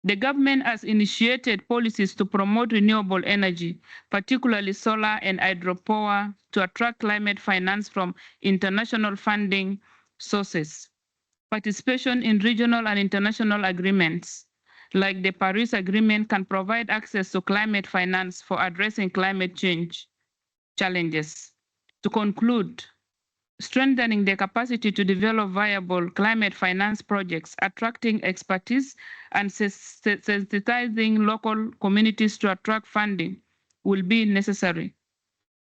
The government has initiated policies to promote renewable energy, particularly solar and hydropower, to attract climate finance from international funding sources. Participation in regional and international agreements, like the Paris Agreement, can provide access to climate finance for addressing climate change challenges. To conclude, strengthening the capacity to develop viable climate finance projects, attracting expertise, and sensitizing local communities to attract funding will be necessary.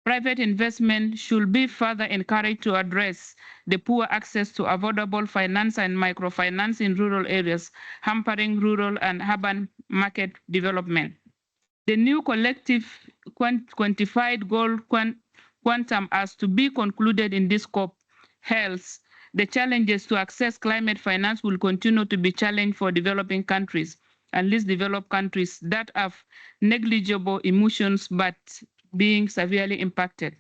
Private investment should be further encouraged to address the poor access to affordable finance and microfinance in rural areas, hampering rural and urban market development. The new collective quantified goal quantum as to be concluded in this COP health, the challenges to access climate finance will continue to be challenged for developing countries and least developed countries that have negligible emissions but being severely impacted.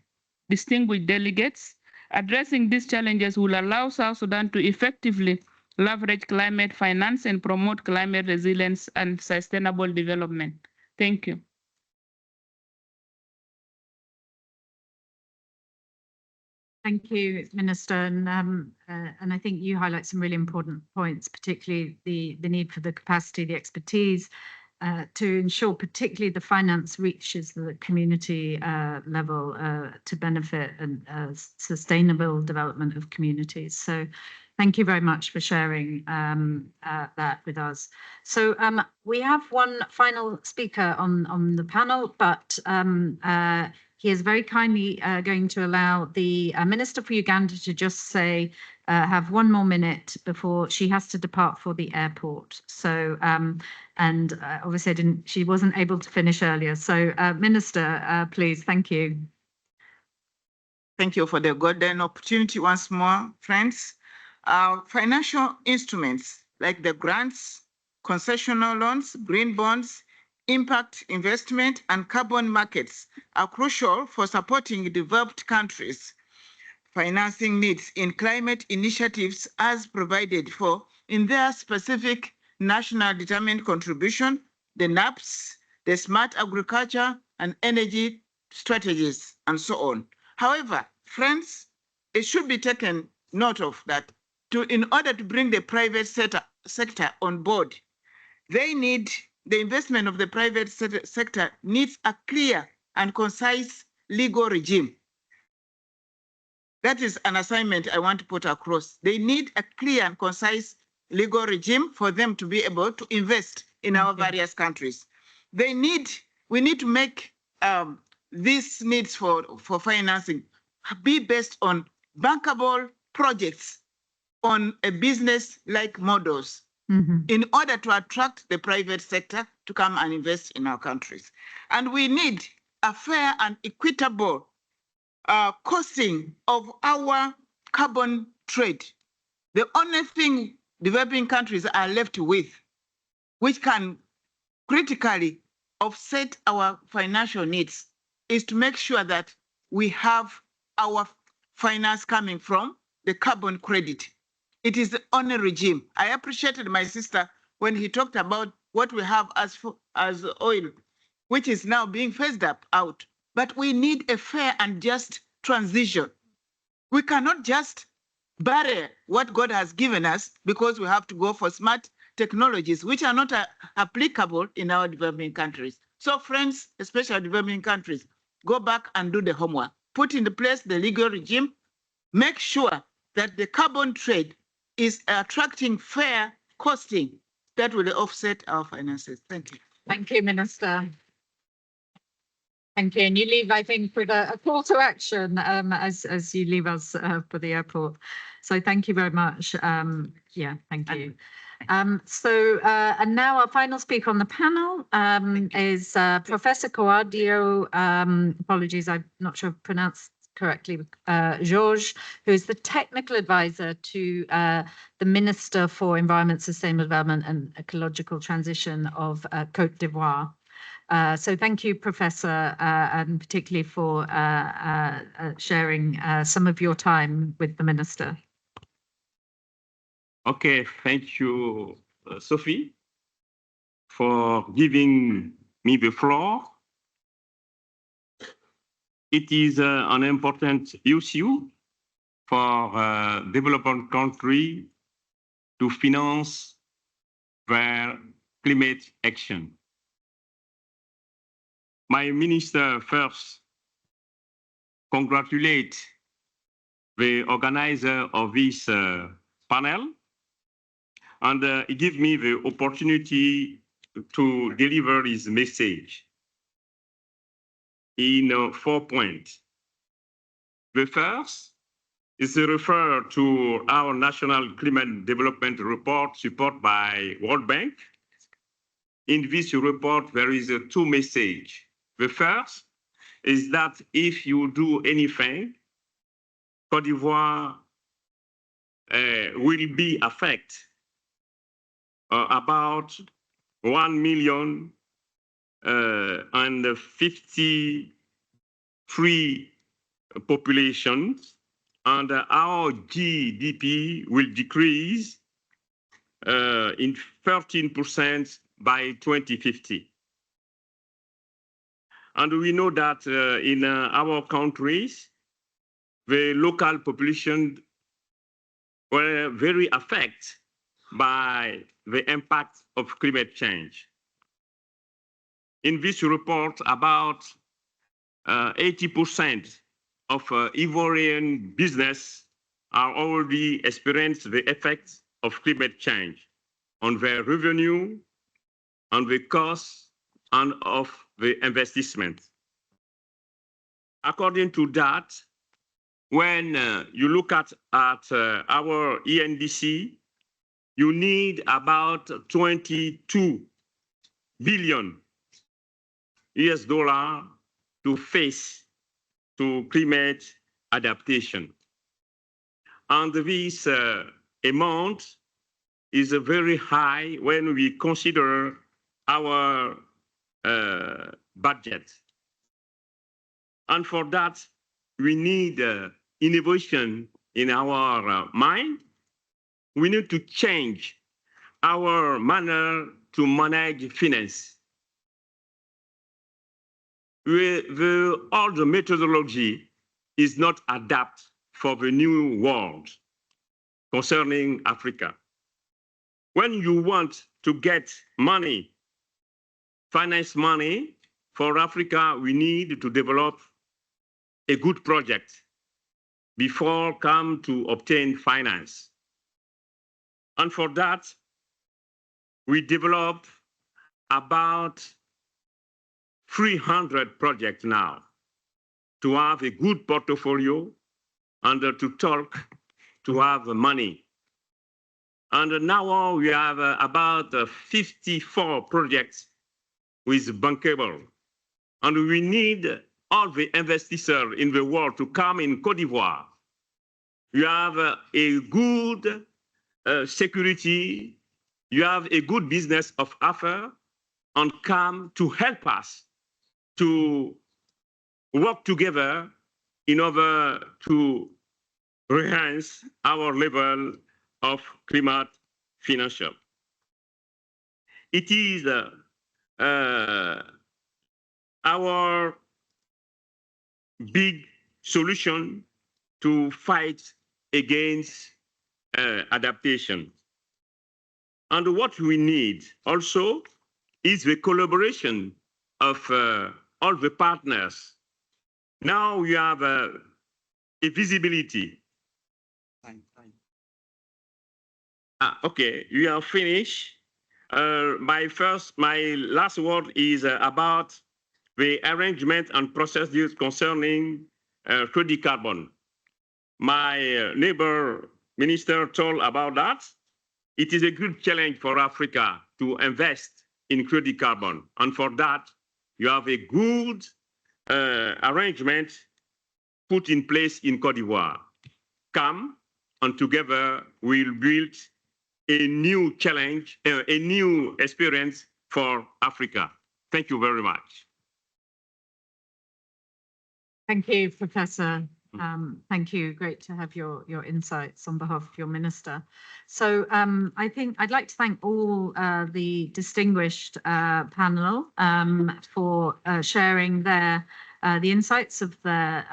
Distinguished delegates, addressing these challenges will allow South Sudan to effectively leverage climate finance and promote climate resilience and sustainable development. Thank you. Thank you, Minister. And I think you highlight some really important points, particularly the need for the capacity, the expertise, to ensure particularly the finance reaches the community level to benefit and sustainable development of communities. So thank you very much for sharing that with us. So we have one final speaker on the panel, but he is very kindly going to allow the Minister for Uganda to just say have one more minute before she has to depart for the airport. So, obviously she wasn't able to finish earlier. So, Minister, please, thank you. Thank you for the golden opportunity once more, friends. Financial instruments like the grants, concessional loans, green bonds, impact investment, and carbon markets are crucial for supporting developed countries' financing needs in climate initiatives as provided for in their specific national determined contribution, the NAPs, the smart agriculture and energy strategies, and so on. However, friends, it should be taken note of that in order to bring the private sector on board, the investment of the private sector needs a clear and concise legal regime. That is an assignment I want to put across. They need a clear and concise legal regime for them to be able to invest in our various countries. We need to make these needs for financing be based on bankable projects on a business-like models in order to attract the private sector to come and invest in our countries. And we need a fair and equitable costing of our carbon trade. The only thing developing countries are left with, which can critically offset our financial needs, is to make sure that we have our finance coming from the carbon credit. It is the only regime. I appreciated my sister when he talked about what we have as oil, which is now being phased out. But we need a fair and just transition. We cannot just bury what God has given us because we have to go for smart technologies which are not applicable in our developing countries. So friends, especially developing countries, go back and do the homework. Put in place the legal regime. Make sure that the carbon trade is attracting fair costing that will offset our finances. Thank you. Thank you, Minister. Thank you. And you leave, I think, with a call to action as you leave us for the airport. So thank you very much. Yeah, thank you. And now our final speaker on the panel is Professor Coadio, apologies, I'm not sure I've pronounced correctly, Georges, who is the technical advisor to the Minister for Environment, Sustainable Development and Ecological Transition of Côte d'Ivoire. So thank you, Professor, and particularly for sharing some of your time with the Minister. Okay, thank you, Sophie, for giving me the floor. It is an important issue for developing countries to finance their climate action. My minister first congratulate the organizer of this panel, and it gives me the opportunity to deliver his message in 4 points. The first is to refer to our National Climate Development Report supported by World Bank. In this report, there is 2 messages. The first is that if you do anything, Côte d'Ivoire will be affected about 1,053,000 populations, and our GDP will decrease in 13% by 2050. And we know that in our countries, the local population were very affected by the impact of climate change. In this report, about 80% of Ivorian business are already experiencing the effects of climate change on their revenue, on the costs, and of the investment. According to that, when you look at our ENDC, you need about 22 billion US dollar to face to climate adaptation. And this amount is very high when we consider our budget. And for that, we need innovation in our mind. We need to change our manner to manage finance. All the methodology is not adapted for the new world concerning Africa. When you want to get money, finance money for Africa, we need to develop a good project before come to obtain finance. And for that, we develop about 300 projects now to have a good portfolio and to talk to have money. And now we have about 54 projects with bankable. And we need all the investors in the world to come in Côte d'Ivoire. You have a good security, you have a good business of affairs, and come to help us to work together in order to enhance our level of climate financial. It is our big solution to fight against adaptation. And what we need also is the collaboration of all the partners. Now we have a visibility. Okay, we are finished. My last word is about the arrangement and procedures concerning credit carbon. My neighbor minister told about that. It is a good challenge for Africa to invest in credit carbon. And for that, you have a good arrangement put in place in Côte d'Ivoire. Come and together we'll build a new challenge, a new experience for Africa. Thank you very much. Thank you, Professor. Thank you. Great to have your insights on behalf of your minister. So I think I'd like to thank all the distinguished panel for sharing the insights of their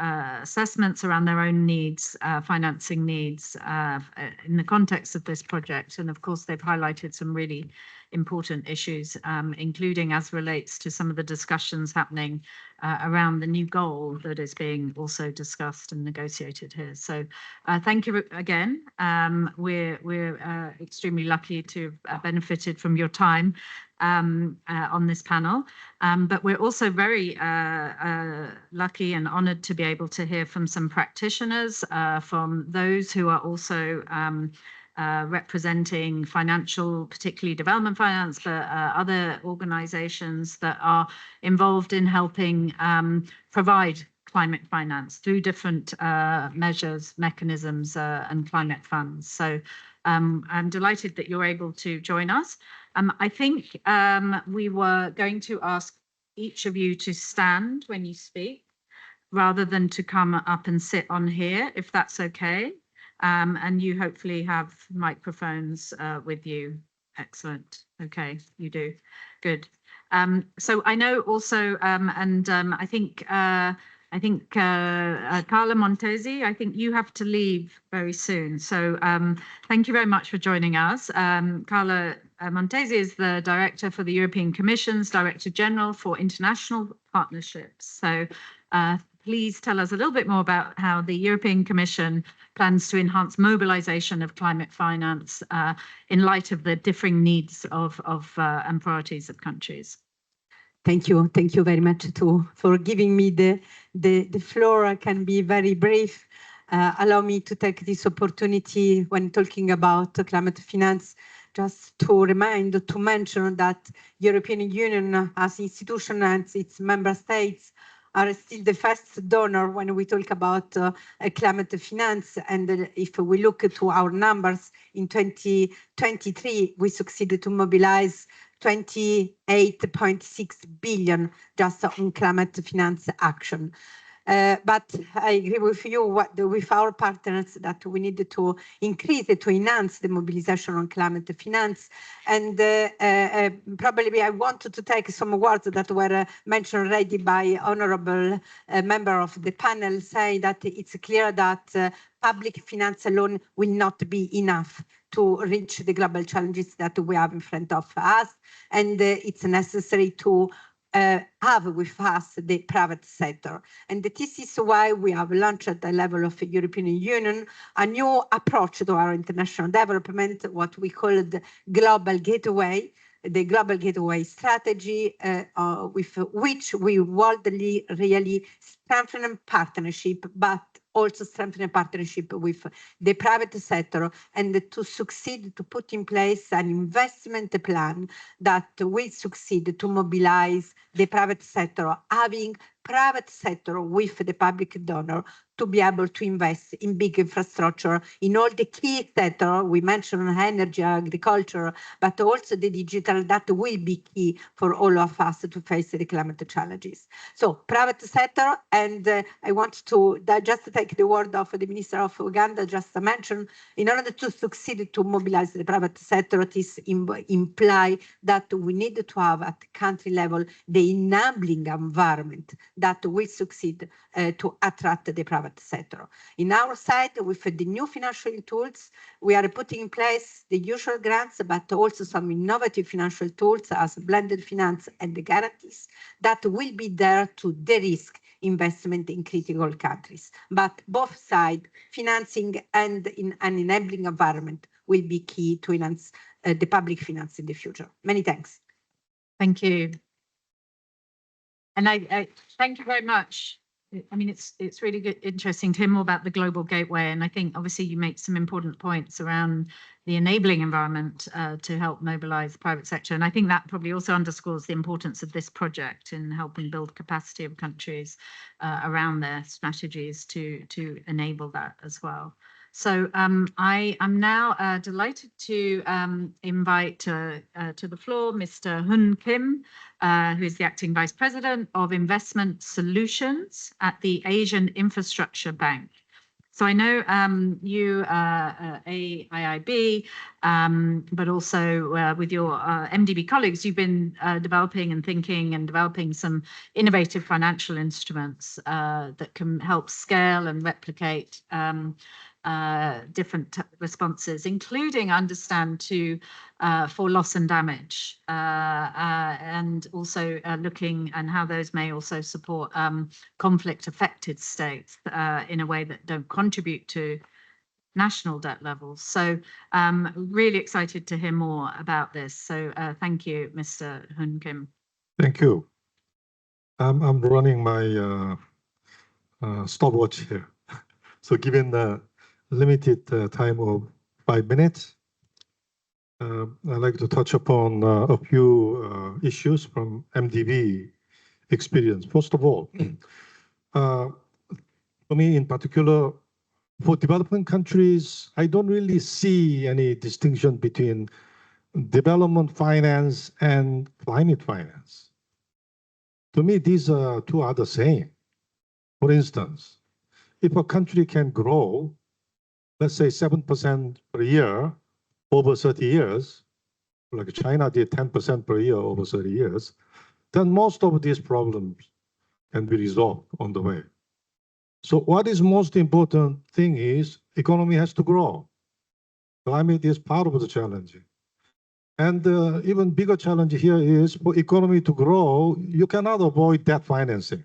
assessments around their own needs, financing needs in the context of this project. And of course, they've highlighted some really important issues, including as relates to some of the discussions happening around the new goal that is being also discussed and negotiated here. So thank you again. We're extremely lucky to have benefited from your time on this panel, but we're also very lucky and honored to be able to hear from some practitioners, from those who are also representing financial, particularly development finance, but other organizations that are involved in helping provide climate finance through different measures, mechanisms, and climate funds. So I'm delighted that you're able to join us. I think we were going to ask each of you to stand when you speak, rather than to come up and sit on here, if that's okay. And you hopefully have microphones with you. Excellent. Okay, you do. Good. So I know also, and I think Carla Montesi, I think you have to leave very soon. So thank you very much for joining us. Carla Montesi is the Director for the European Commission's Director General for International Partnerships. So please tell us a little bit more about how the European Commission plans to enhance mobilization of climate finance in light of the differing needs of and priorities of countries. Thank you. Thank you very much for giving me the floor. I can be very brief. allow me to take this opportunity when talking about climate finance, just to mention that European Union as institution and its member states are still the first donor when we talk about climate finance. And if we look to our numbers in 2023, we succeeded to mobilize 28.6 billion just on climate finance action. But I agree with you with our partners that we need to increase to enhance the mobilization on climate finance. And probably I wanted to take some words that were mentioned already by honorable member of the panel, say that it's clear that public finance alone will not be enough to reach the global challenges that we have in front of us. And it's necessary to have with us the private sector. And this is why we have launched at the level of the European Union a new approach to our international development, what we call the Global Gateway, the Global Gateway strategy, with which we worldly really strengthen partnership, but also strengthen a partnership with the private sector, and to succeed to put in place an investment plan that will succeed to mobilize the private sector, having private sector with the public donor to be able to invest in big infrastructure in all the key sector. We mentioned energy, agriculture, but also the digital that will be key for all of us to face the climate challenges. So private sector, and I want to just take the word of the Minister of Uganda just mentioned, in order to succeed to mobilize the private sector, this imply that we need to have at country level the enabling environment that will succeed to attract the private sector. In our side, with the new financial tools, we are putting in place the usual grants, but also some innovative financial tools as blended finance and the guarantees that will be there to de-risk investment in critical countries. But both sides, financing and in an enabling environment, will be key to enhance the public finance in the future. Many thanks. Thank you. And I thank you very much. I mean, it's really good, interesting to hear more about the Global Gateway. And I think obviously you make some important points around the enabling environment to help mobilize the private sector. And I think that probably also underscores the importance of this project in helping build capacity of countries around their strategies to enable that as well. So I am now delighted to invite to the floor Mr. Hun Kim, who is the Acting Vice President of Investment Solutions at the Asian Infrastructure Bank. So I know you, AIIB, but also with your MDB colleagues, you've been developing and thinking and developing some innovative financial instruments that can help scale and replicate different responses, including understand for loss and damage, and also looking and how those may also support conflict affected states in a way that don't contribute to national debt levels. So really excited to hear more about this. So thank you, Mr. Hun Kim. Thank you. I'm running my stopwatch here. So given the limited time of 5 minutes, I'd like to touch upon a few issues from MDB experience. First of all, for me in particular, for developing countries, I don't really see any distinction between development finance and climate finance. To me, these two are the same. For instance, if a country can grow, let's say 7% per year over 30 years, like China did 10% per year over 30 years, then most of these problems can be resolved on the way. So what is most important thing is economy has to grow. Climate is part of the challenge. And even bigger challenge here is for economy to grow, you cannot avoid debt financing.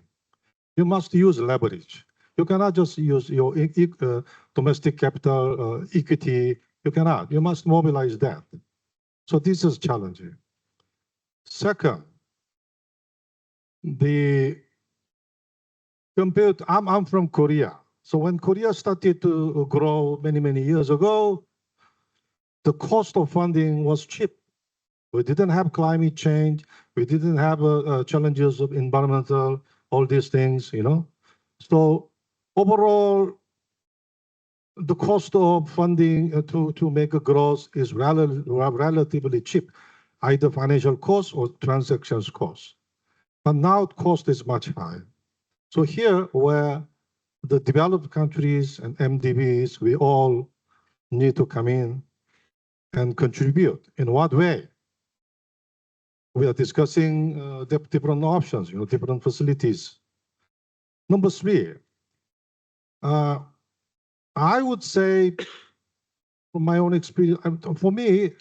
You must use leverage. You cannot just use your domestic capital equity. You cannot. You must mobilize that. So this is challenging. Second, I'm from Korea. So when Korea started to grow many years ago, the cost of funding was cheap. We didn't have climate change. We didn't have challenges of environmental, all these things, you know. So overall, the cost of funding to make a growth is relatively cheap, either financial cost or transactions cost. But now cost is much higher. So here, where the developed countries and MDBs, we all need to come in and contribute. In what way? We are discussing different options, you know, different facilities. Number three, I would say, from my own experience, for me,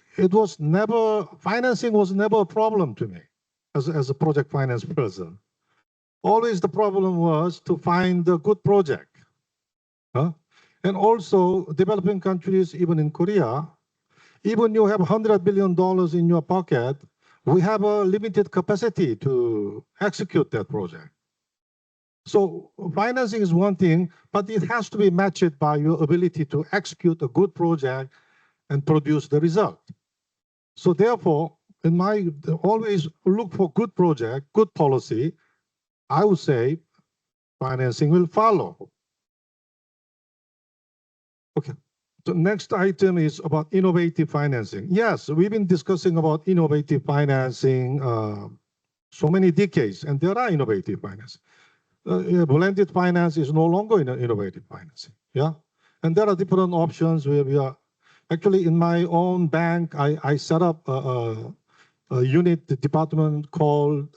financing was never a problem to me as a project finance person. Always the problem was to find a good project. And also developing countries, even in Korea, even you have $100 billion in your pocket, we have a limited capacity to execute that project. So financing is one thing, but it has to be matched by your ability to execute a good project and produce the result. So therefore, always look for good project, good policy. I would say financing will follow. Okay. The next item is about innovative financing. Yes, we've been discussing about innovative financing so many decades, and there are innovative finance. Blended finance is no longer innovative financing. Yeah, and there are different options where we are. Actually, in my own bank, I set up a unit, the department called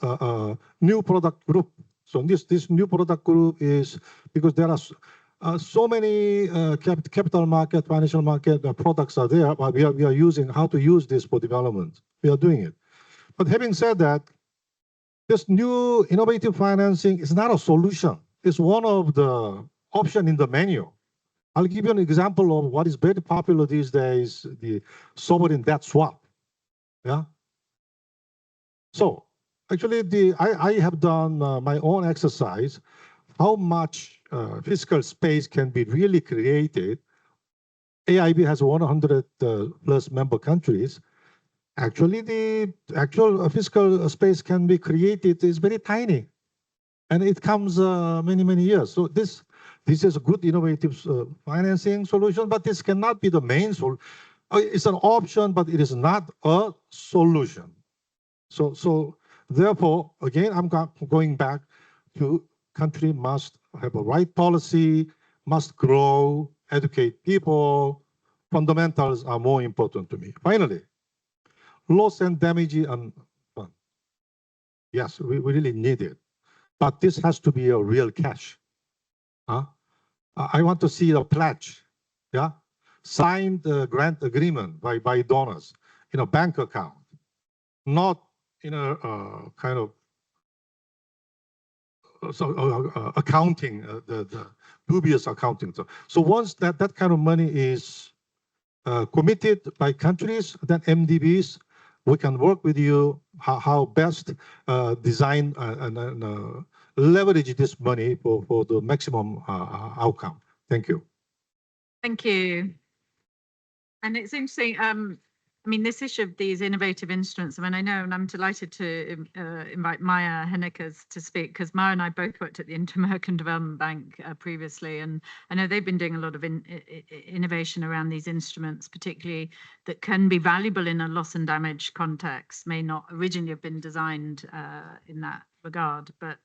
New Product Group. So this new product group is because there are so many capital market, financial market products are there, but we are using how to use this for development. We are doing it. But having said that, this new innovative financing is not a solution. It's one of the options in the menu. I'll give you an example of what is very popular these days, the sovereign debt swap. Yeah. So actually, I have done my own exercise, how much fiscal space can be really created. AIB has 100 plus member countries. Actually, the actual fiscal space can be created is very tiny, and it comes many years. So this is a good innovative financing solution, but this cannot be the main solution. It's an option, but it is not a solution. So therefore, again, I'm going back to country must have a right policy, must grow, educate people. Fundamentals are more important to me. Finally, loss and damage and fund. Yes, we really need it, but this has to be a real cash. I want to see the pledge, yeah, signed grant agreement by donors in a bank account, not in a kind of accounting, the dubious accounting. So once that kind of money is committed by countries, then MDBs, we can work with you how best design and leverage this money for the maximum outcome. Thank you. Thank you. And it's interesting. I mean, this issue of these innovative instruments, I mean, I know, and I'm delighted to invite Maya Hennickers to speak, because Maya and I both worked at the Inter-American Development Bank previously, and I know they've been doing a lot of innovation around these instruments, particularly that can be valuable in a loss and damage context, may not originally have been designed in that regard. But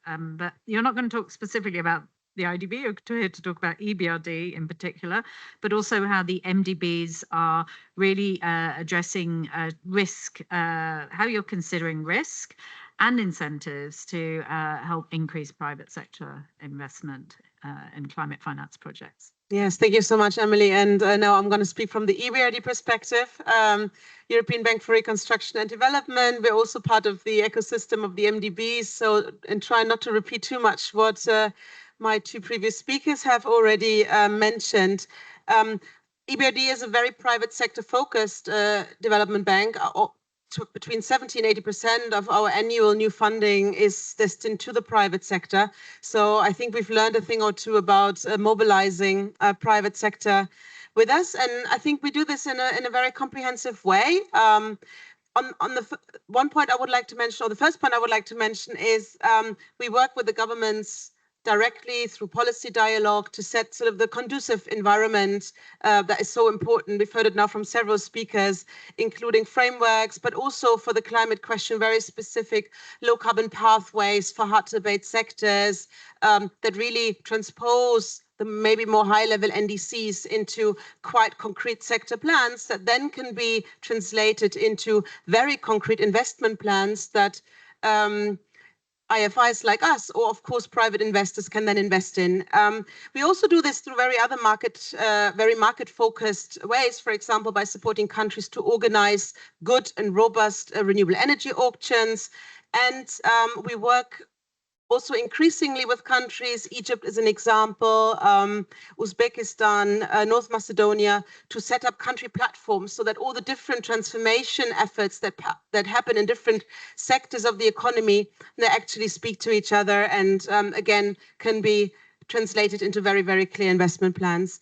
you're not going to talk specifically about the IDB, you're here to talk about EBRD in particular, but also how the MDBs are really addressing risk, how you're considering risk and incentives to help increase private sector investment in climate finance projects. Yes, thank you so much, Emily. And now I'm going to speak from the EBRD perspective. European Bank for Reconstruction and Development. We're also part of the ecosystem of the MDBs. So, and try not to repeat too much what my two previous speakers have already mentioned. EBRD is a very private sector focused development bank. between 70 and 80% of our annual new funding is destined to the private sector. So I think we've learned a thing or two about mobilizing private sector with us. And I think we do this in a very comprehensive way. On the one point I would like to mention, or the first point I would like to mention is we work with the governments directly through policy dialogue to set sort of the conducive environment that is so important. We've heard it now from several speakers, including frameworks, but also for the climate question, very specific low carbon pathways for hard to abate sectors that really transpose the maybe more high-level NDCs into quite concrete sector plans that then can be translated into very concrete investment plans that IFIs like us, or of course private investors, can then invest in. We also do this through very market-focused ways, for example, by supporting countries to organize good and robust renewable energy auctions. And we work also increasingly with countries, Egypt is an example, Uzbekistan, North Macedonia, to set up country platforms so that all the different transformation efforts that happen in different sectors of the economy, they actually speak to each other and again, can be translated into very, very clear investment plans.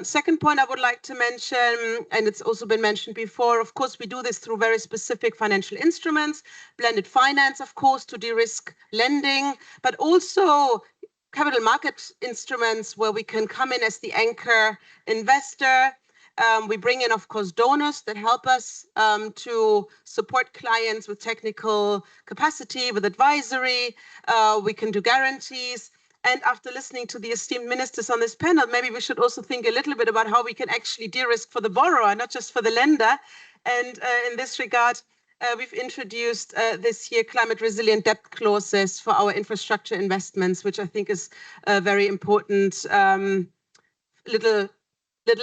Second point I would like to mention, and it's also been mentioned before, of course, we do this through very specific financial instruments, blended finance, of course, to de-risk lending, but also capital market instruments where we can come in as the anchor investor. We bring in, of course, donors that help us to support clients with technical capacity, with advisory. We can do guarantees. And after listening to the esteemed ministers on this panel, maybe we should also think a little bit about how we can actually de-risk for the borrower, not just for the lender. And in this regard, we've introduced this year climate resilient debt clauses for our infrastructure investments, which I think is a very important little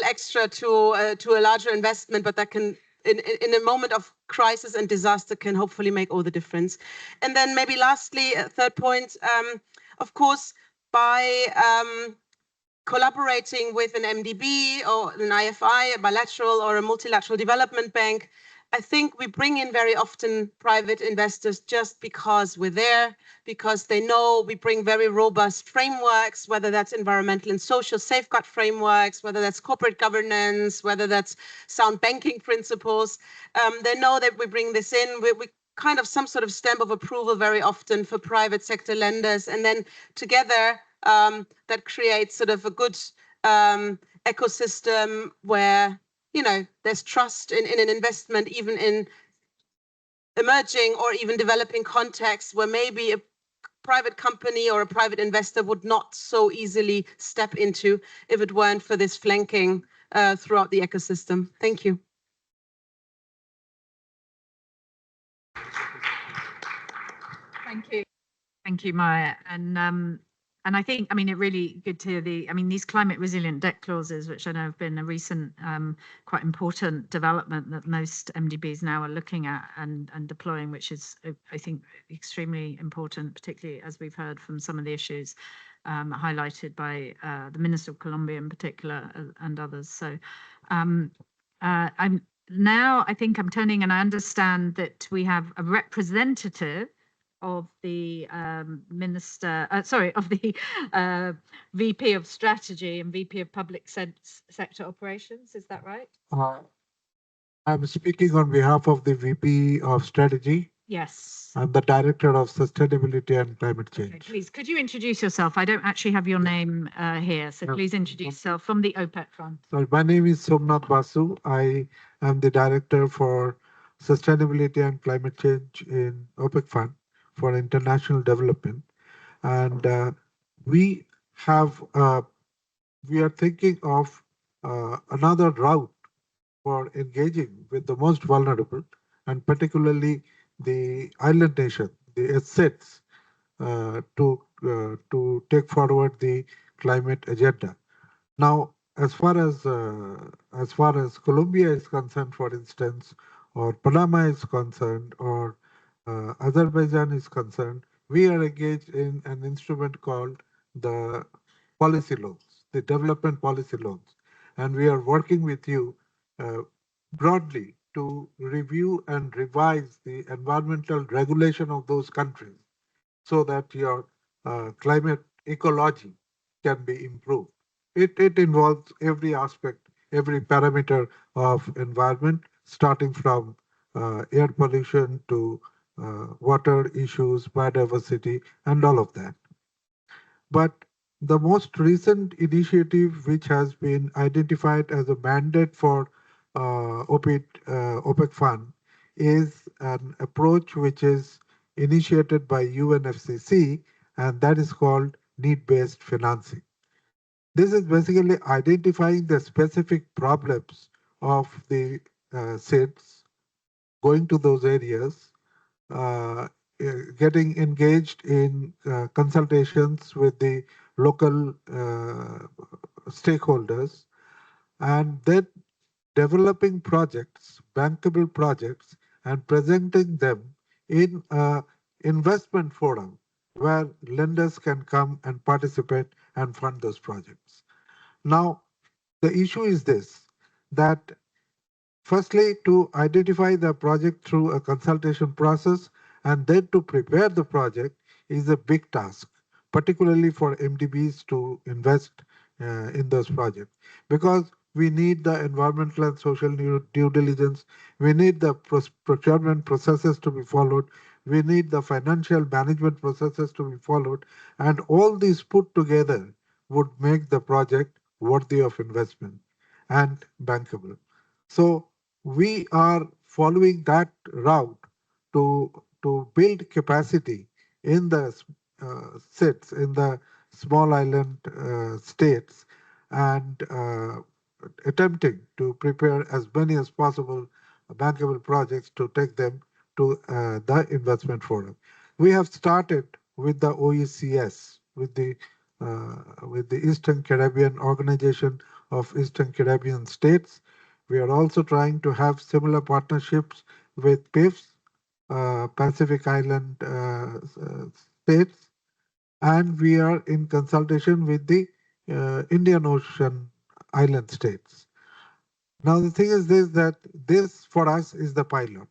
extra to a larger investment, but that can, in a moment of crisis and disaster, can hopefully make all the difference. And then maybe lastly, a third point, of course, by collaborating with an MDB or an IFI, a bilateral or a multilateral development bank, I think we bring in very often private investors just because we're there, because they know we bring very robust frameworks, whether that's environmental and social safeguard frameworks, whether that's corporate governance, whether that's sound banking principles. They know that we bring this in. We kind of some sort of stamp of approval very often for private sector lenders. And then together that creates sort of a good ecosystem where, you know, there's trust in an investment, even in emerging or even developing contexts where maybe a private company or a private investor would not so easily step into if it weren't for this flanking throughout the ecosystem. Thank you. Thank you, Maya. And I think, I mean, it really good to hear these climate resilient debt clauses, which I know have been a recent, quite important development that most MDBs now are looking at and deploying, which is, I think, extremely important, particularly as we've heard from some of the issues highlighted by the Minister of Colombia in particular and others. So I think I'm turning, and I understand that we have a representative of the VP of Strategy and VP of Public Sector Operations. Is that right? I'm speaking on behalf of the VP of Strategy. Yes. I'm the Director of Sustainability and Climate Change. Okay, please, could you introduce yourself? I don't actually have your name here, so please introduce yourself from the OPEC front. So my name is Somnath Basu. I am the Director for Sustainability and Climate Change in OPEC Fund for International Development. And we are thinking of another route for engaging with the most vulnerable, and particularly the island nation, the assets, to take forward the climate agenda. Now, as far as Colombia is concerned, for instance, or Panama is concerned, or Azerbaijan is concerned, we are engaged in an instrument called the policy loans, the development policy loans. And we are working with you broadly to review and revise the environmental regulation of those countries so that your climate ecology can be improved. It involves every aspect, every parameter of environment, starting from air pollution to water issues, biodiversity, and all of that. But the most recent initiative, which has been identified as a mandate for OPEC Fund, is an approach which is initiated by UNFCCC, and that is called need-based financing. This is basically identifying the specific problems of the SIDS, going to those areas, getting engaged in consultations with the local stakeholders, and then developing projects, bankable projects, and presenting them in an investment forum where lenders can come and participate and fund those projects. Now, the issue is this, that firstly, to identify the project through a consultation process and then to prepare the project is a big task, particularly for MDBs to invest in those projects, because we need the environmental and social due diligence, we need the procurement processes to be followed, we need the financial management processes to be followed, and all these put together would make the project worthy of investment and bankable. So we are following that route to build capacity in the SITs, in the small island states, and attempting to prepare as many as possible bankable projects to take them to the investment forum. We have started with the OECS, with the Eastern Caribbean Organization of Eastern Caribbean States. We are also trying to have similar partnerships with PIFs, Pacific Island states, and we are in consultation with the Indian Ocean island states. Now, the thing is this, that this for us is the pilot.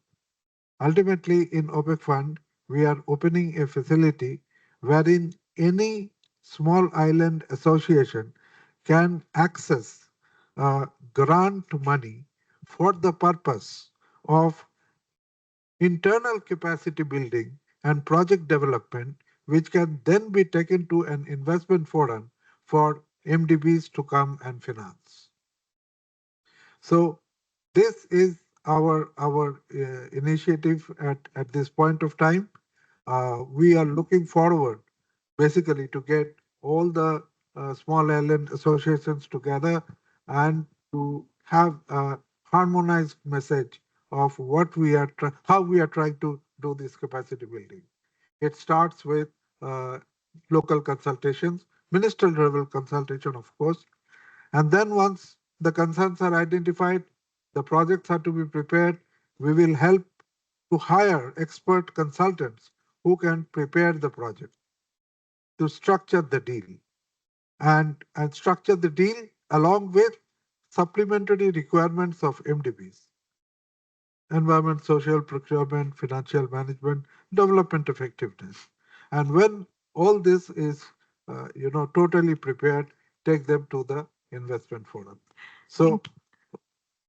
Ultimately, in OPEC Fund, we are opening a facility wherein any small island association can access grant money for the purpose of internal capacity building and project development, which can then be taken to an investment forum for MDBs to come and finance. So this is our initiative at this point of time. We are looking forward basically to get all the small island associations together and to have a harmonized message of what we are how we are trying to do this capacity building. It starts with local consultations, ministerial level consultation, of course, and then once the concerns are identified, the projects are to be prepared. We will help to hire expert consultants who can prepare the project, to structure the deal, and structure the deal along with supplementary requirements of MDBs: environment, social, procurement, financial management, development effectiveness. And when all this is, totally prepared, take them to the investment forum. So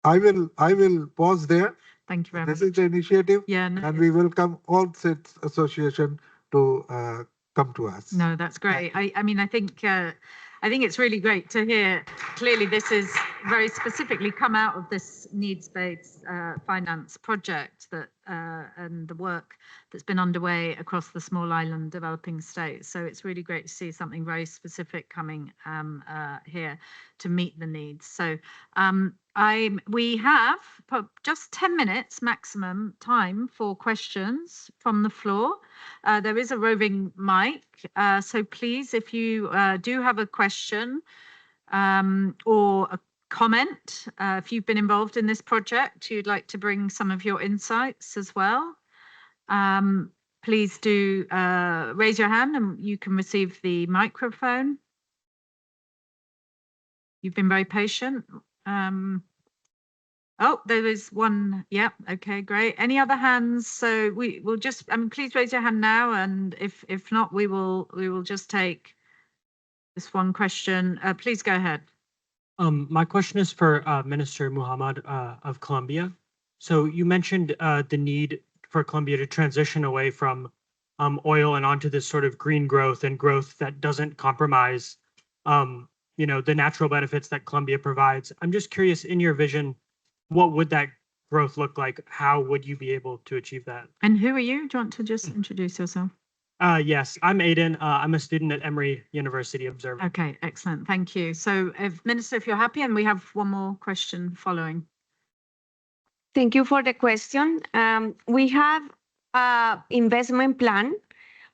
I will pause there. Thank you very much. This is the initiative, and we welcome all SITS association to come to us. No, that's great. I mean, I think it's really great to hear. Clearly, this is very specifically come out of this needs-based finance project that and the work that's been underway across the small island developing states. So it's really great to see something very specific coming here to meet the needs. So we have just 10 minutes maximum time for questions from the floor. There is a roving mic, so please, if you do have a question or a comment, if you've been involved in this project, you'd like to bring some of your insights as well, please do raise your hand and you can receive the microphone. You've been very patient. Oh, there is one. Yeah. Okay, great. Any other hands? So we'll just, please raise your hand now. And if not, we will just take this one question. Please go ahead. My question is for Minister Muhammad of Colombia. So you mentioned the need for Colombia to transition away from oil and onto this sort of green growth and growth that doesn't compromise, the natural benefits that Colombia provides. I'm just curious, in your vision, what would that growth look like? How would you be able to achieve that? And who are you? Do you want to just introduce yourself? Yes, I'm Aiden. I'm a student at Emory University Observer. Okay, excellent. Thank you. So, Minister, if you're happy, and we have one more question following. Thank you for the question. We have an investment plan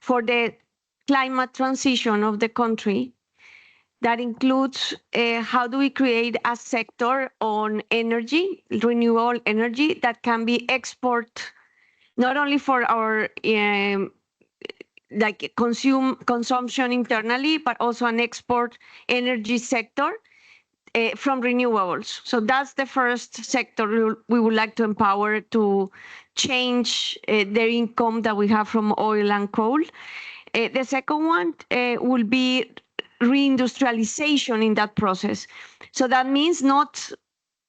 for the climate transition of the country that includes how do we create a sector on energy, renewable energy, that can be export not only for our consumption internally, but also an export energy sector from renewables. So that's the first sector we would like to empower to change their income that we have from oil and coal. The second one will be reindustrialization in that process. So that means not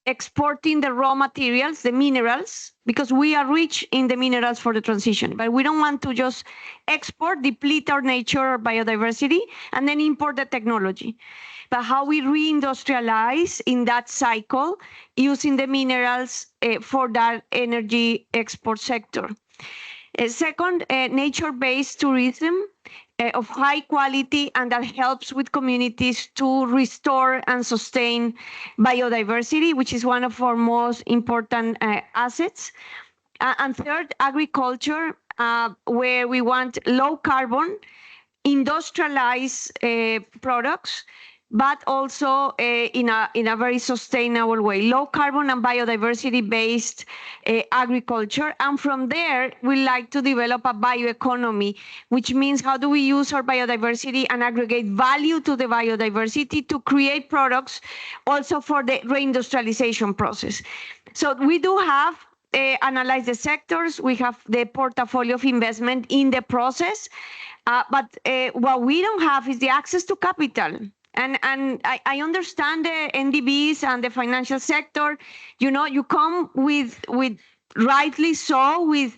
exporting the raw materials, the minerals, because we are rich in the minerals for the transition, but we don't want to just export, deplete our nature or biodiversity, and then import the technology. But how we reindustrialize in that cycle using the minerals for that energy export sector. Second, nature-based tourism of high quality, and that helps with communities to restore and sustain biodiversity, which is one of our most important assets. And third, agriculture, where we want low carbon, industrialized products, but also in a very sustainable way, low carbon and biodiversity based agriculture. And from there, we like to develop a bioeconomy, which means how do we use our biodiversity and aggregate value to the biodiversity to create products also for the reindustrialization process. So we do have analyze the sectors, we have the portfolio of investment in the process, but what we don't have is the access to capital. And I understand the NDBs and the financial sector. You come with rightly so with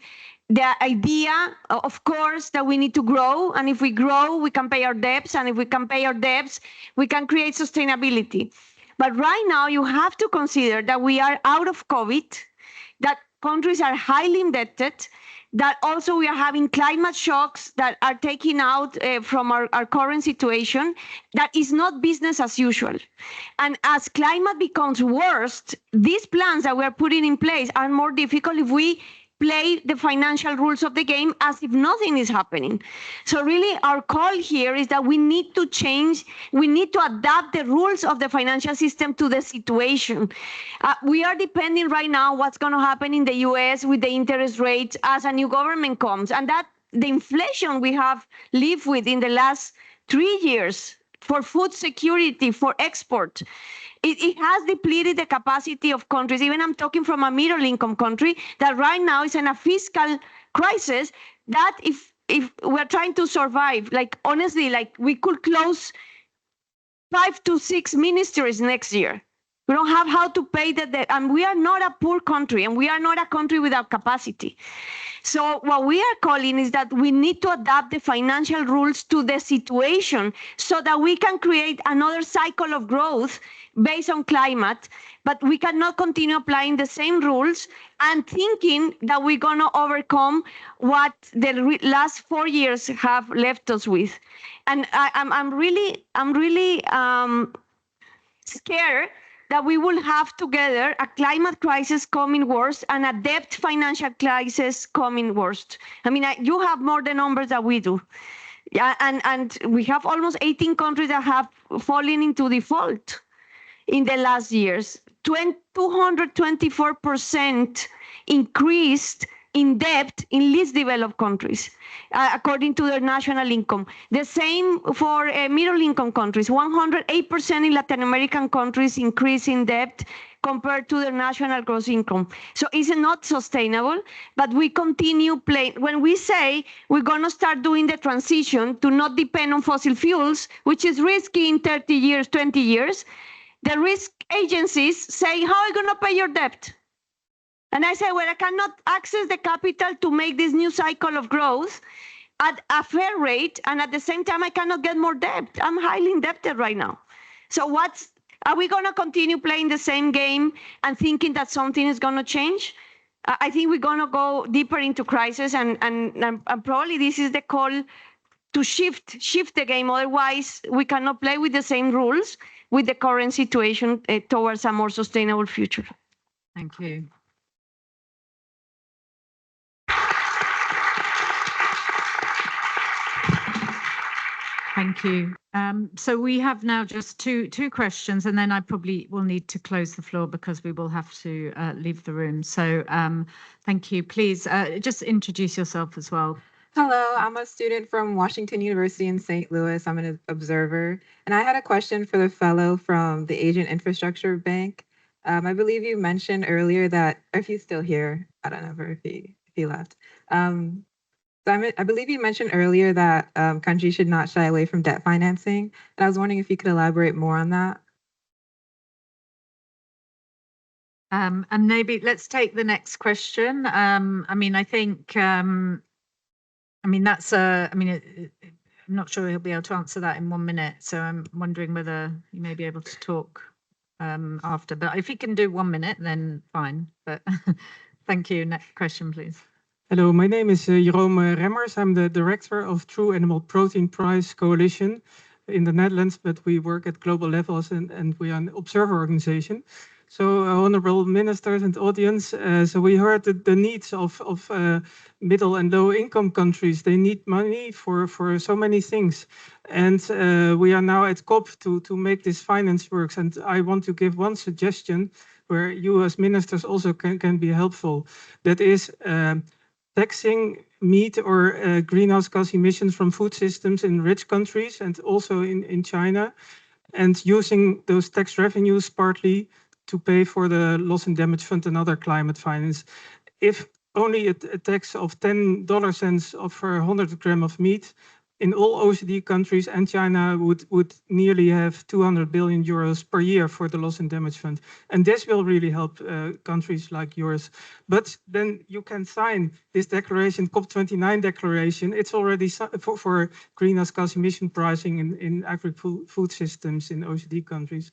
the idea, of course, that we need to grow. And if we grow, we can pay our debts. And if we can pay our debts, we can create sustainability. But right now, you have to consider that we are out of COVID, that countries are highly indebted, that also we are having climate shocks that are taking out from our current situation. That is not business as usual. And as climate becomes worse, these plans that we're putting in place are more difficult if we play the financial rules of the game as if nothing is happening. So really our call here is that we need to change, we need to adapt the rules of the financial system to the situation. We are depending right now what's going to happen in the US with the interest rates as a new government comes, and that the inflation we have lived with in the last 3 years for food security, for export, it has depleted the capacity of countries. Even I'm talking from a middle income country that right now is in a fiscal crisis, that if we're trying to survive, like honestly, like we could close 5 to 6 ministries next year. We don't have how to pay the debt, and we are not a poor country, and we are not a country without capacity. So what we are calling is that we need to adapt the financial rules to the situation so that we can create another cycle of growth based on climate, but we cannot continue applying the same rules and thinking that we're going to overcome what the last 4 years have left us with. And I'm really scared that we will have together a climate crisis coming worse and a debt financial crisis coming worst. I mean, you have more the numbers that we do. Yeah, and we have almost 18 countries that have fallen into default in the last years. 224% increased in debt in least developed countries, according to their national income. The same for middle income countries, 108% in Latin American countries increase in debt compared to their national gross income. So it's not sustainable, but we continue playing. When we say we're going to start doing the transition to not depend on fossil fuels, which is risky in 30 years, 20 years, the risk agencies say, how are you going to pay your debt? And I say, well, I cannot access the capital to make this new cycle of growth at a fair rate, and at the same time, I cannot get more debt. I'm highly indebted right now. So are we going to continue playing the same game and thinking that something is going to change? I think we're going to go deeper into crisis, and probably this is the call to shift the game. Otherwise, we cannot play with the same rules with the current situation towards a more sustainable future. Thank you. Thank you. So we have now just two questions, and then I probably will need to close the floor because we will have to leave the room. So thank you. Please just introduce yourself as well. Hello, I'm a student from Washington University in St. Louis. I'm an observer, and I had a question for the fellow from the Asian Infrastructure Bank. I believe you mentioned earlier that, or if he's still here, I don't know if he left. So I believe you mentioned earlier that countries should not shy away from debt financing, and I was wondering if you could elaborate more on that. And maybe let's take the next question. I mean, I think, I mean, that's I'm not sure he'll be able to answer that in 1 minute. So I'm wondering whether you may be able to talk after. But if he can do 1 minute, then fine. But thank you. Next question, please. Hello, my name is Jerome Remmers. I'm the director of True Animal Protein Price Coalition in the Netherlands, but we work at global levels and we are an observer organization. So honorable ministers and audience, so we heard the needs of middle and low income countries. They need money for so many things. And we are now at COP to make this finance works. And I want to give one suggestion where you as ministers also can be helpful. That is taxing meat or greenhouse gas emissions from food systems in rich countries and also in China, and using those tax revenues partly to pay for the loss and damage fund and other climate finance. If only a tax of $10 for 100 grams of meat in all OECD countries and China would nearly have 200 billion euros per year for the loss and damage fund. And this will really help countries like yours. But then you can sign this declaration, COP29 declaration. It's already for greenhouse gas emission pricing in agri-food systems in OECD countries.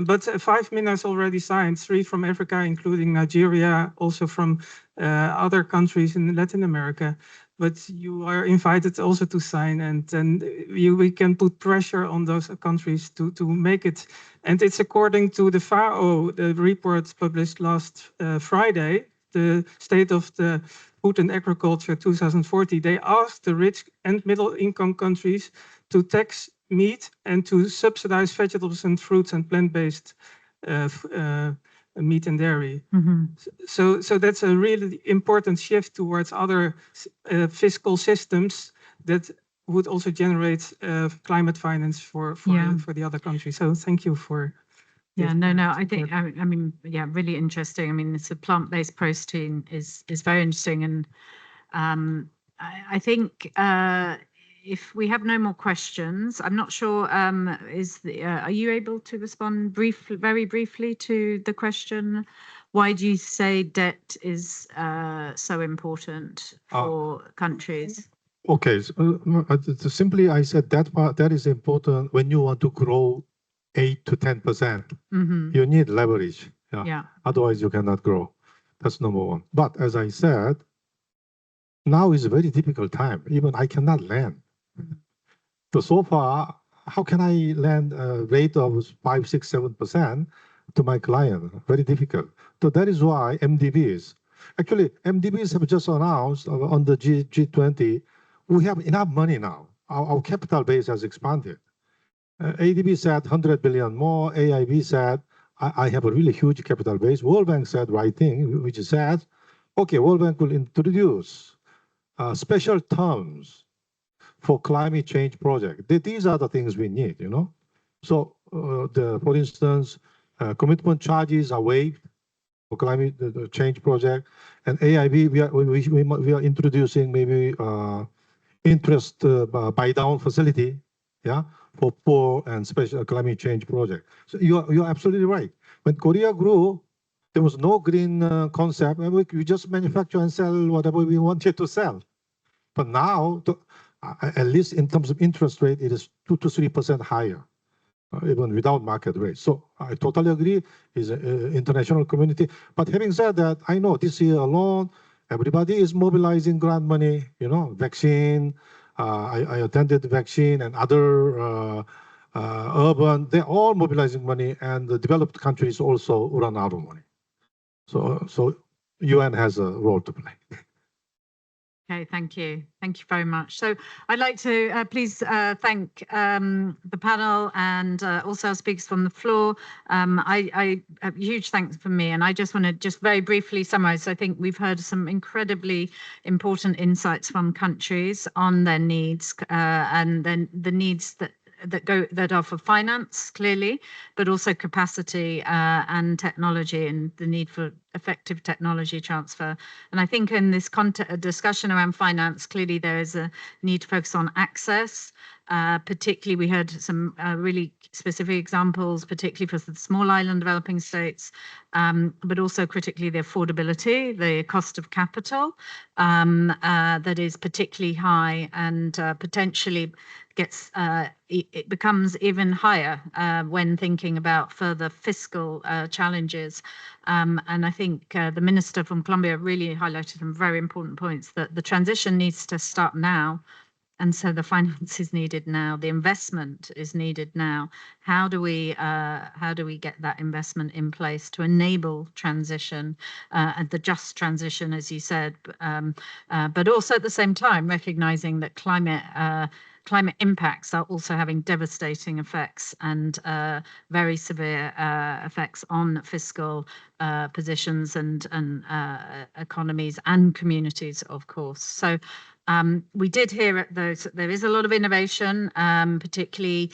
But 5 minutes already signed, 3 from Africa, including Nigeria, also from other countries in Latin America. But you are invited also to sign, and then we can put pressure on those countries to make it. And it's according to the FAO, the report published last Friday, the State of the Food and Agriculture 2040. They asked the rich and middle income countries to tax meat and to subsidize vegetables and fruits and plant-based meat and dairy. Mm-hmm. So that's a really important shift towards other fiscal systems that would also generate climate finance for the other countries. So thank you for. Yeah, no, I think, I mean, yeah, really interesting. I mean, it's a plant-based protein is very interesting. And I think if we have no more questions, I'm not sure, are you able to respond very briefly to the question? Why do you say debt is so important for countries? Okay, so simply I said that is important when you want to grow 8 to 10%. Mm-hmm. You need leverage. Yeah. Otherwise, you cannot grow. That's number one. But as I said, now is a very difficult time. Even I cannot lend. So far, how can I lend a rate of 5, 6, 7% to my client? Very difficult. So that is why MDBs. Actually, MDBs have just announced on the G20, we have enough money now. Our capital base has expanded. ADB said 100 billion more. AIB said, I have a really huge capital base. World Bank said right thing, which said, okay, World Bank will introduce special terms for climate change project. These are the things we need, you know. So, for instance, commitment charges are waived for climate change project, and AIB we are introducing maybe interest buy down facility, yeah, for poor and special climate change project. So you're absolutely right. When Korea grew, there was no green concept, and we just manufacture and sell whatever we wanted to sell. But now, at least in terms of interest rate, it is 2 to 3% higher, even without market rate. So I totally agree, is an international community. But having said that, I know this year alone, everybody is mobilizing grant money, you know, vaccine. I attended vaccine and other urban, they're all mobilizing money, and the developed countries also run out of money. So UN has a role to play. Okay, thank you. Thank you very much. So I'd like to please thank the panel and also our speakers from the floor. I huge thanks from me, and I just want to just very briefly summarize. I think we've heard some incredibly important insights from countries on their needs and then the needs that are for finance, clearly, but also capacity and technology and the need for effective technology transfer. And I think in this discussion around finance, clearly there is a need to focus on access. Particularly, we heard some really specific examples, particularly for the small island developing states, but also critically the affordability, the cost of capital that is particularly high and potentially gets it becomes even higher when thinking about further fiscal challenges. And I think the minister from Colombia really highlighted some very important points, that the transition needs to start now. And so the finance is needed now, the investment is needed now. How do we get that investment in place to enable transition and the just transition, as you said, but also at the same time recognizing that climate impacts are also having devastating effects and very severe effects on fiscal positions and economies and communities, of course. So we did hear there is a lot of innovation, particularly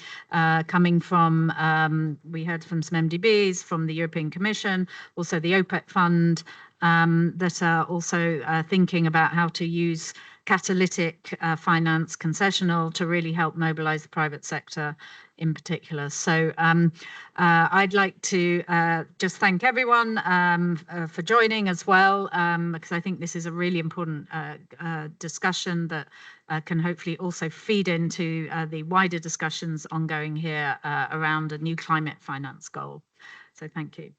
coming from, we heard from some MDBs, from the European Commission, also the OPEC fund, that are also thinking about how to use catalytic finance, concessional, to really help mobilize the private sector in particular. So I'd like to just thank everyone for joining as well, because I think this is a really important discussion that can hopefully also feed into the wider discussions ongoing here around a new climate finance goal. So thank you.